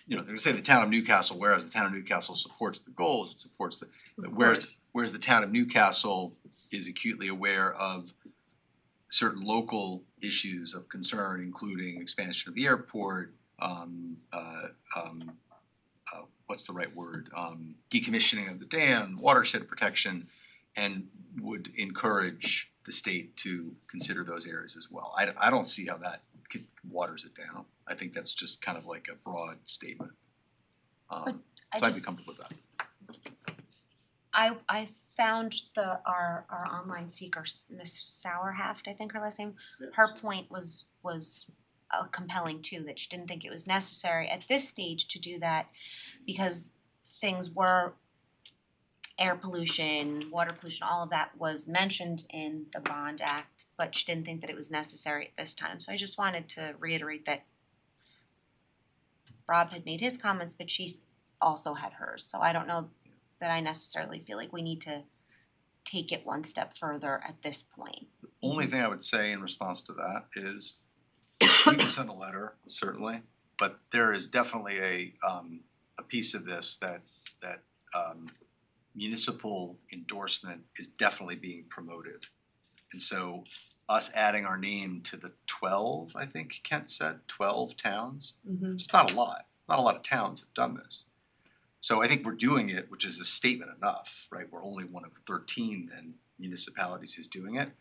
they're gonna say the town of Newcastle, whereas the town of Newcastle supports the goals, it supports whereas the town of Newcastle is acutely aware of certain local issues of concern, including expansion of the airport, what's the right word, decommissioning of the dam, watershed protection, and would encourage the state to consider those areas as well. I don't see how that waters it down. I think that's just kind of like a broad statement. I So I'd be just- comfortable with that. I found our online speaker, Miss Sauerhaft, I think her last name, her point was compelling too, that she didn't think it was necessary at this stage to do that because things were air pollution, water pollution, all of that was mentioned in the Bond Act, but she didn't think that it was necessary at this time. So I just wanted to reiterate that Rob had made his comments, but she also had hers. So I don't know that I necessarily feel like we need to take it one step further at this point. The only thing I would say in response to that is we can send a letter, certainly, but there is definitely a piece of this that municipal endorsement is definitely being promoted. And so us adding our name to the 12, I think Kent said, 12 towns, it's not a lot. Not a lot of towns have done this. So I think we're doing it, which is a statement enough, right? We're only one of 13 then municipalities who's doing it.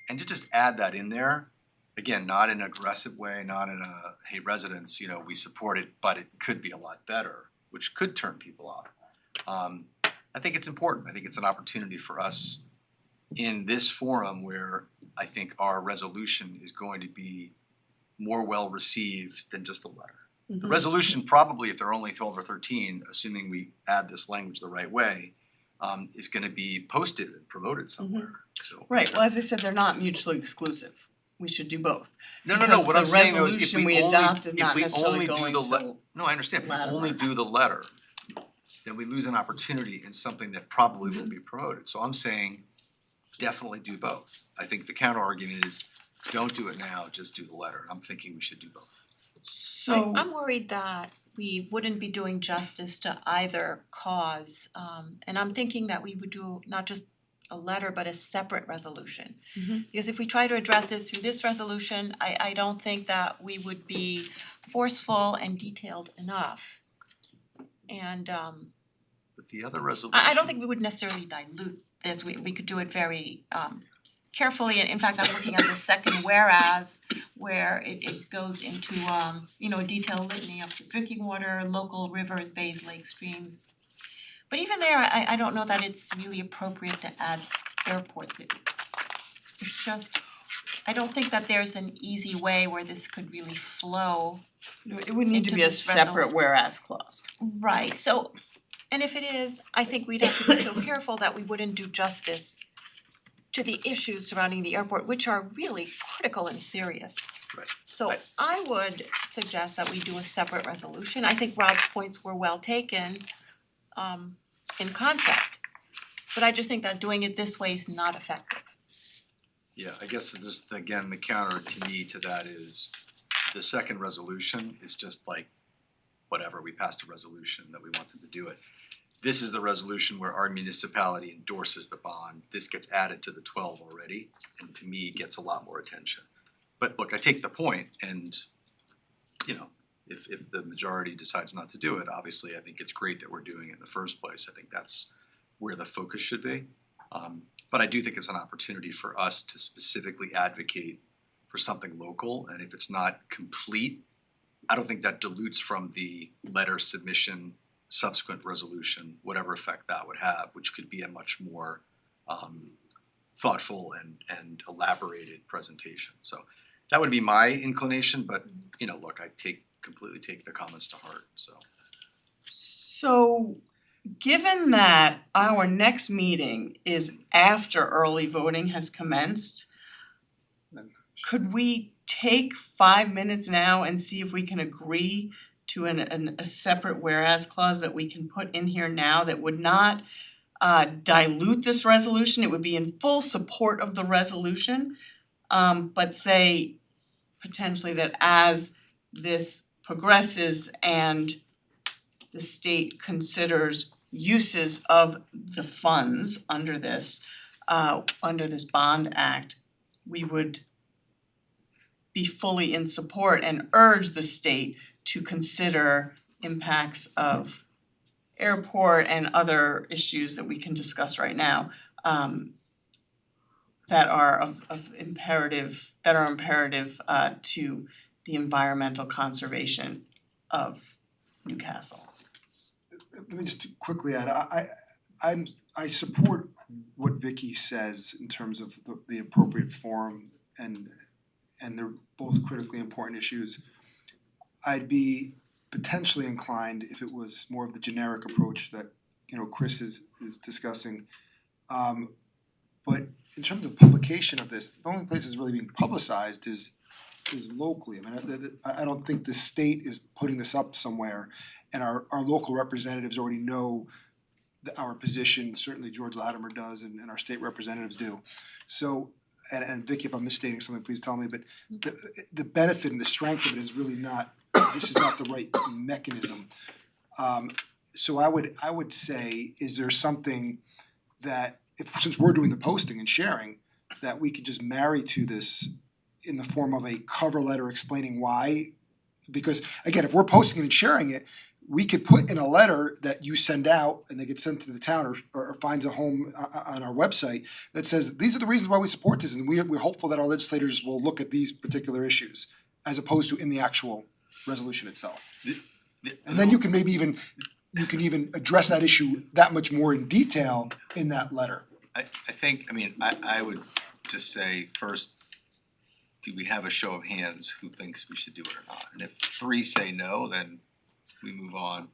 And to just add that in there, again, not in an aggressive way, not in a, hey, residents, you know, we support it, but it could be a lot better, which could turn people off. I think it's important. I think it's an opportunity for us in this forum where I think our resolution is going to be more well received than just a letter. The resolution probably, if there are only 12 or 13, assuming we add this language the right way, is gonna be posted and promoted somewhere, so. Right, well, as I said, they're not mutually exclusive. We should do both. No, Because what I'm the saying though is if resolution we we only, adopt is if not we necessarily only do going the to no, I understand, if we ladder only mark. do the letter, then we lose an opportunity in something that probably will be promoted. So I'm saying definitely do both. I think the counter argument is don't do it now, just do the letter. And I'm thinking we should do both. So I'm worried that we wouldn't be doing justice to either cause, and I'm thinking that we would do not just a letter, but a separate resolution. Because if we try to address it through this resolution, I don't think that we would be forceful and detailed enough. And But the other resolution. I don't think we would necessarily dilute this, we could do it very carefully, and in fact, I'm looking at the second whereas where it goes into a detailed litany of drinking water, local rivers, bays, lakes, streams. But even there, I don't know that it's really appropriate to add airports. It's just, I don't think that there's an easy way where this could really flow. it would need to into be a this separate whereas clause. Right, so, and if it is, I think we'd have to be so careful that we wouldn't do justice to the issues surrounding the airport, which are really critical and serious. Right. So I would suggest that we do a separate resolution. I think Rob's points were well taken in concept. But I just think that doing it this way is not effective. Yeah, I guess just again, the counter to me to that is the second resolution is just like whatever, we passed a resolution that we wanted to do it. This is the resolution where our municipality endorses the bond. This gets added to the 12 already, and to me, gets a lot more attention. But look, I take the point, and you know, if the majority decides not to do it, obviously I think it's great that we're doing it in the first place. I think that's where the focus should be. But I do think it's an opportunity for us to specifically advocate for something local, and if it's not complete, I don't think that dilutes from the letter submission, subsequent resolution, whatever effect that would have, which could be a much more thoughtful and elaborated presentation. So that would be my inclination, but you know, look, I completely take the comments to heart, so. So given that our next meeting is after early voting has commenced, could we take 5 minutes now and see if we can agree to a separate whereas clause that we can put in here now that would not dilute this resolution? It would be in full support of the resolution, but say potentially that as this progresses and the state considers uses of the funds under this bond act, we would be fully in support and urge the state to consider impacts of airport and other issues that we can discuss right now that are imperative to the environmental conservation of Newcastle. Let me just quickly add, I support what Vicky says in terms of the appropriate forum and they're both critically important issues. I'd be potentially inclined if it was more of the generic approach that, you know, Chris is discussing. But in terms of publication of this, the only place it's really being publicized is locally. I mean, I don't think the state is putting this up somewhere, and our local representatives already know our position. Certainly George Latimer does, and our state representatives do. So, and Vicky, if I'm misstating something, please tell me. But the benefit and the strength of it is really not. This is not the right mechanism. So I would say, is there something that, since we're doing the posting and sharing, that we could just marry to this in the form of a cover letter explaining why? Because again, if we're posting it and sharing it, we could put in a letter that you send out and they get sent to the town or finds a home on our website that says, these are the reasons why we support this, and we're hopeful that our legislators will look at these particular issues, as opposed to in the actual resolution itself. And then you can maybe even address that issue that much more in detail in that letter. I think, I would just say first, do we have a show of hands who thinks we should do it or not? And if 3 say no, then we move on.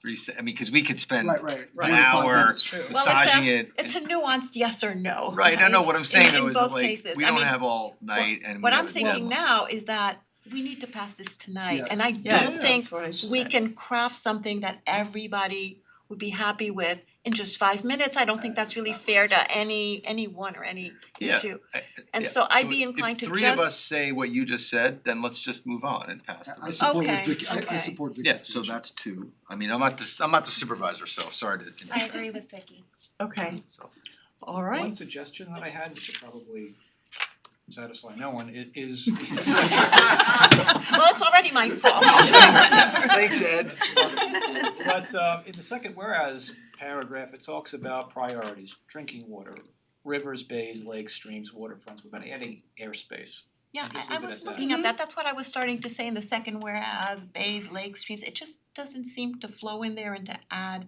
3 say, cause we could spend Right. an hour That's true. massaging it. It's a nuanced yes or no. Right, no, what I'm saying though in is both like, cases. we I don't mean, have all night and we What have I'm a thinking deadline. now is that we need to pass this tonight, Yeah. and I do Yes, think that's what I should we say. can craft something that everybody would be happy with in just 5 minutes. I don't think that's really fair to anyone or any Yeah, issue. I- And yeah. so I'd be inclined to If just. 3 of us say what you just said, then let's just move on and pass the I resolution. support what Okay, Vicky, I okay. support Vicky's Yeah, so position. that's 2. I'm not the supervisor, so sorry to. I agree with Vicky. Okay, So. all right. One suggestion that I had, which would probably satisfy no one, is Well, it's already my fault. Thanks, Ed. But in the second whereas paragraph, it talks about priorities, drinking water, rivers, bays, lakes, streams, waterfronts, we've been adding airspace. Yeah, Just I leave it was at that. looking at that, that's what I was starting to say in the second whereas, bays, lakes, streams, it just doesn't seem to flow in there and to add.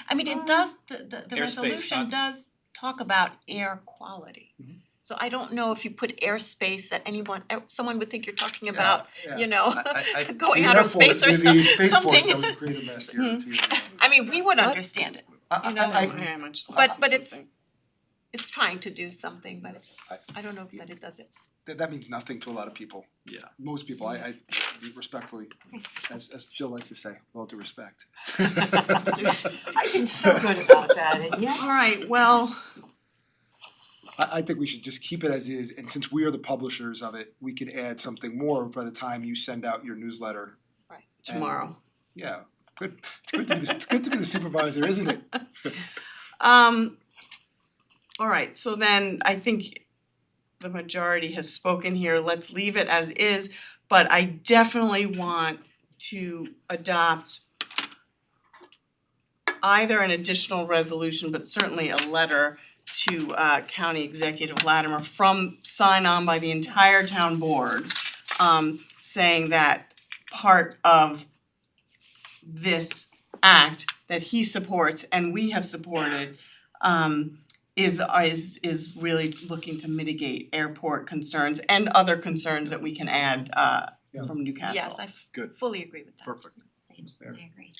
I mean, it does, the Airspace, resolution not- does talk about air quality. Mhm. So I don't know if you put airspace that someone would think you're talking about, you know, I going The out of airport- space or the Space Force something. that was created last year, 2 years ago. I mean, we would understand it, I- you know, I- Very much but less it's trying to do something, but I don't know that it does it. that means nothing to a lot of people. Yeah. Most people, I respectfully, as Jill likes to say, with all due respect. I've been so good about that, and yeah. All right, well, I think we should just keep it as is, and since we are the publishers of it, we can add something more by the time you send out your newsletter. Right. tomorrow. Yeah, good, it's good to be the supervisor, isn't it? All right, so then I think the majority has spoken here, let's leave it as is, but I definitely want to adopt either an additional resolution, but certainly a letter to County Executive Latimer signed on by the entire town board, saying that part of this act that he supports and we have supported is really looking to mitigate airport concerns and other concerns that we can add from Newcastle. Yes, I Good. fully agree with that. Perfect. Same, fair. I agree.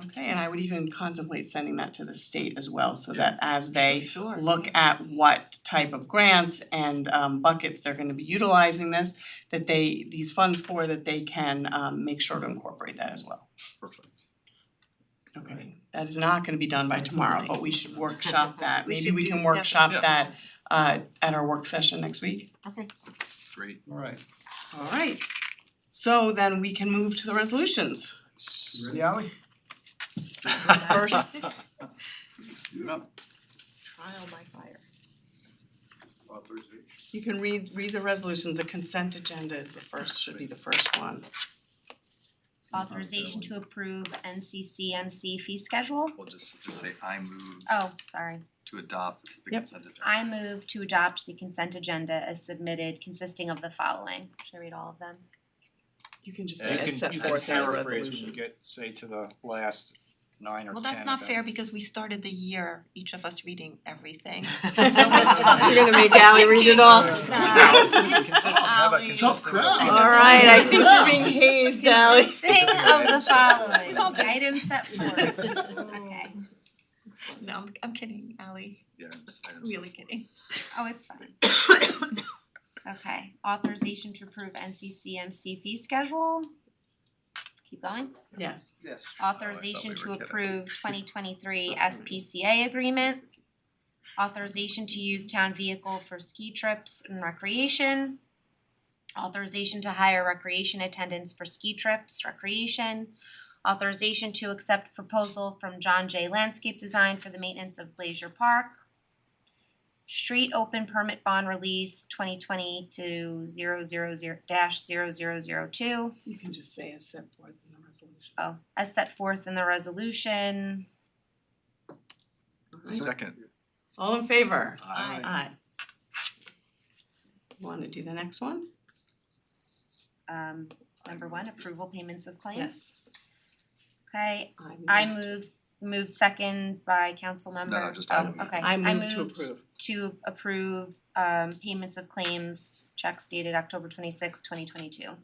Okay, and I would even contemplate sending that to the state as well, so that as they Sure. look at what type of grants and buckets they're gonna be utilizing this, that these funds for, that they can make sure to incorporate that as well. Perfect. Okay, that is not gonna be done by tomorrow, but we should workshop that, We maybe should we do- can workshop definitely. that at our work session next week. Great. Alright, Alright, so then we can move to the resolutions. you ready, Ally? First, You're up. Trial by fire. you can read the resolutions, the consent agenda is should be the first one. Authorization to approve NCCMC fee schedule? We'll just say I move Oh, sorry. to adopt the Yep. consent agenda. I move to adopt the consent agenda as submitted, consisting of the following. Should I read all of them? You can just You say can as set you can forth in the paraphrase when resolution. you get, say, to the last 9 or 10 Well, that's not of fair them. because we started the year, each of us reading everything. So you're gonna make Ally read it all? Consistent, how about Ally. consistent with- All right, I think you're being hazed, Ally. Consisting of the following, items set forth. Okay. No, I'm kidding, Ally, Yeah, items. really kidding. Oh, it's fine. Okay, authorization to approve NCCMC fee schedule. Keep going. Yes. Yes. Authorization we to were kidding. approve 2023 SPCA agreement. Authorization to use town vehicle for ski trips and recreation. Authorization to hire recreation attendants for ski trips, recreation. Authorization to accept proposal from John Jay Landscape Design for the maintenance of Glacier Park. Street open permit bond release 2020 to 000-0002. You can just say as set forth in the resolution. Oh, as set forth in the resolution. Second. All in favor? Aye. Aye. Want to do the next one? Number one, approval payments of claims. Yes. Okay, I moved. moved second by council member. No, just I Oh, moved. okay, I moved to approve. to approve payments of claims, checks dated October 26, 2022.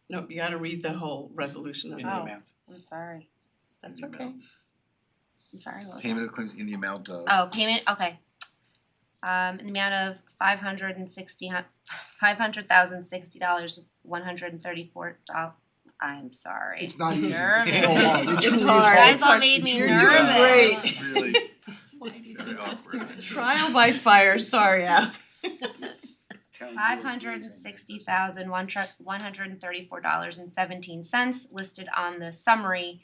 No, you gotta read the whole resolution of In it. the Oh. amount. I'm sorry, That's In the okay. amount. I'm sorry, what was Payment that? of claims in the amount of. Oh, payment, okay. In the amount of $500,060, $134. I'm sorry. It's not easy, Nervous. it's so hard, it It's truly is hard. hard. You guys all made me You're nervous. doing great. Really Why did you very ask awkward. me? Trial by fire, sorry, Al. $560,134.17 listed on the summary.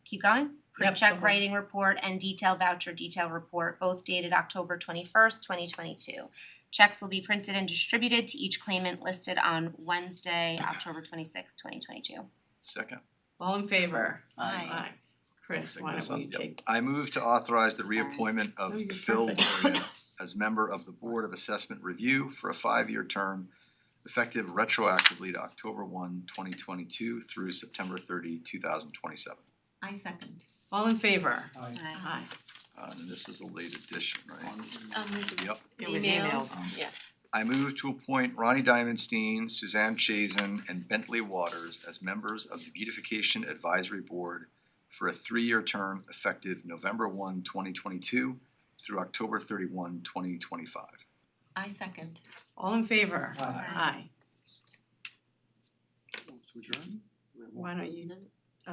Keep going. Yep, Pre-check go ahead. writing report and detail voucher detail report, both dated October 21st, 2022. Checks will be printed and distributed to each claimant listed on Wednesday, October 26th, 2022. Second. All in favor? Aye. Aye. Chris, why don't we Yep. take, I move to authorize the Sorry. reappointment of No, you're Phil perfect. Loria as member of the Board of Assessment Review for a 5-year term effective retroactively to October 1, 2022 through September 30, 2027. I second. all in favor? Aye. Aye. And this is a late addition, right? There's a Yep. It was Email. emailed. Yeah. I move to appoint Ronnie Diamondstein, Suzanne Chazen, and Bentley Waters as members of the Beautification Advisory Board for a 3-year term effective November 1, 2022 through October 31, 2025. I second. All in favor? Aye. Aye. To adjourn? Why don't you,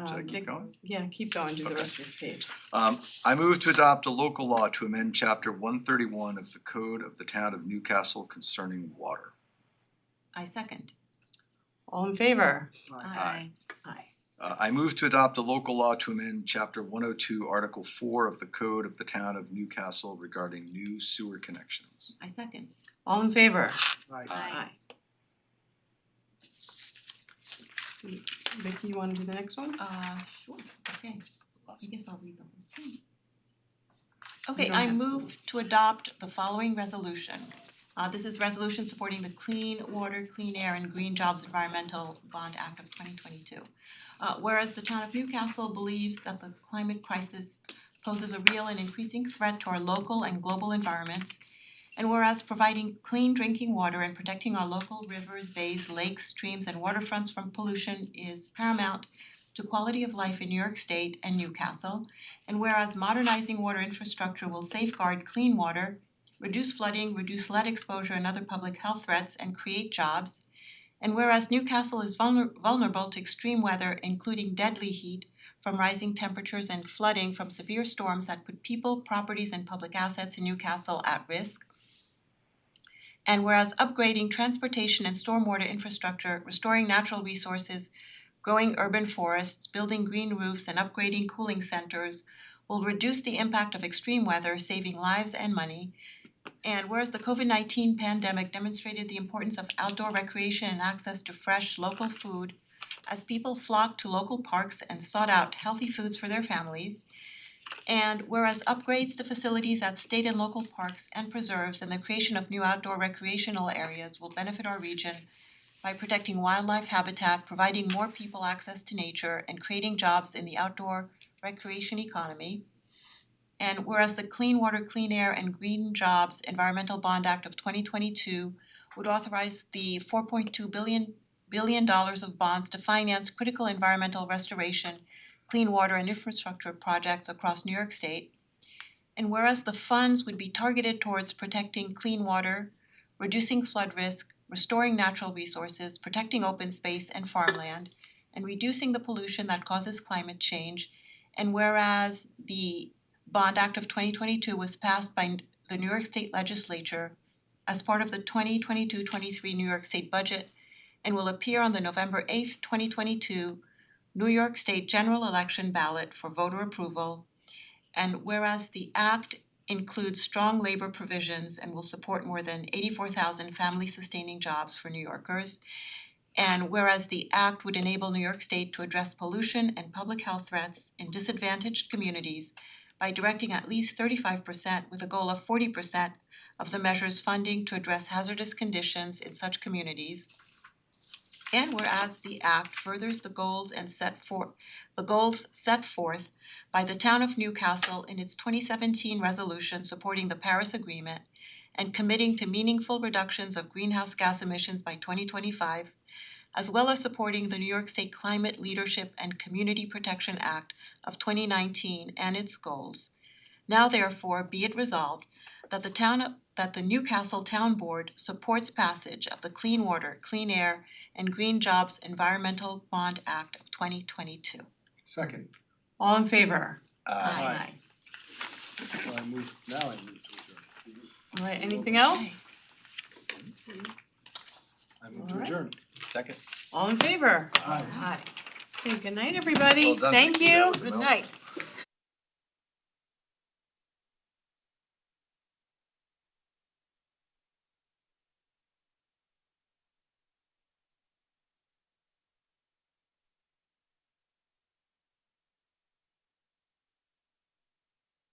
Should I keep going? Yeah, keep going, do the Okay. rest of this page. I move to adopt a local law to amend chapter 131 of the Code of the Town of Newcastle concerning water. I second. All in favor? Aye. Aye. I move to adopt a local law to amend chapter 102, article 4 of the Code of the Town of Newcastle regarding new sewer connections. I second. All in favor? Aye. Aye. Vicky, you wanna do the next one? Sure, okay. I guess I'll read the whole thing. You Okay, don't I have to. move to adopt the following resolution. This is resolution supporting the Clean Water, Clean Air and Green Jobs Environmental Bond Act of 2022. Whereas the town of Newcastle believes that the climate crisis poses a real and increasing threat to our local and global environments, and whereas providing clean drinking water and protecting our local rivers, bays, lakes, streams and waterfronts from pollution is paramount to quality of life in New York State and Newcastle, and whereas modernizing water infrastructure will safeguard clean water, reduce flooding, reduce lead exposure and other public health threats, and create jobs, and whereas Newcastle is vulnerable to extreme weather, including deadly heat from rising temperatures and flooding from severe storms that put people, properties and public assets in Newcastle at risk, and whereas upgrading transportation and stormwater infrastructure, restoring natural resources, growing urban forests, building green roofs and upgrading cooling centers will reduce the impact of extreme weather, saving lives and money. And whereas the COVID-19 pandemic demonstrated the importance of outdoor recreation and access to fresh local food as people flocked to local parks and sought out healthy foods for their families. And whereas upgrades to facilities at state and local parks and preserves and the creation of new outdoor recreational areas will benefit our region by protecting wildlife habitat, providing more people access to nature, and creating jobs in the outdoor recreation economy. And whereas the Clean Water, Clean Air, and Green Jobs Environmental Bond Act of 2022 would authorize the $4.2 billion of bonds to finance critical environmental restoration, clean water, and infrastructure projects across New York State. And whereas the funds would be targeted towards protecting clean water, reducing flood risk, restoring natural resources, protecting open space and farmland, and reducing the pollution that causes climate change. And whereas the Bond Act of 2022 was passed by the New York State Legislature as part of the 2022-23 New York State budget and will appear on the November 8th, 2022 New York State general election ballot for voter approval. And whereas the act includes strong labor provisions and will support more than 84,000 family-sustaining jobs for New Yorkers. And whereas the act would enable New York State to address pollution and public health threats in disadvantaged communities by directing at least 35% with a goal of 40% of the measure's funding to address hazardous conditions in such communities. And whereas the act furthers the goals set forth by the town of Newcastle in its 2017 resolution supporting the Paris Agreement and committing to meaningful reductions of greenhouse gas emissions by 2025, as well as supporting the New York State Climate Leadership and Community Protection Act of 2019 and its goals. Now therefore be it resolved that the Newcastle Town Board supports passage of the Clean Water, Clean Air, and Green Jobs Environmental Bond Act of 2022. Second. All in favor? Aye. So I move to adjourn. All right, anything else? I move to All right. adjourn. Second. All in favor? Aye. Aye. Okay, good night, everybody. Well done, Thank Vicky. That you. was a Good mouthful. night.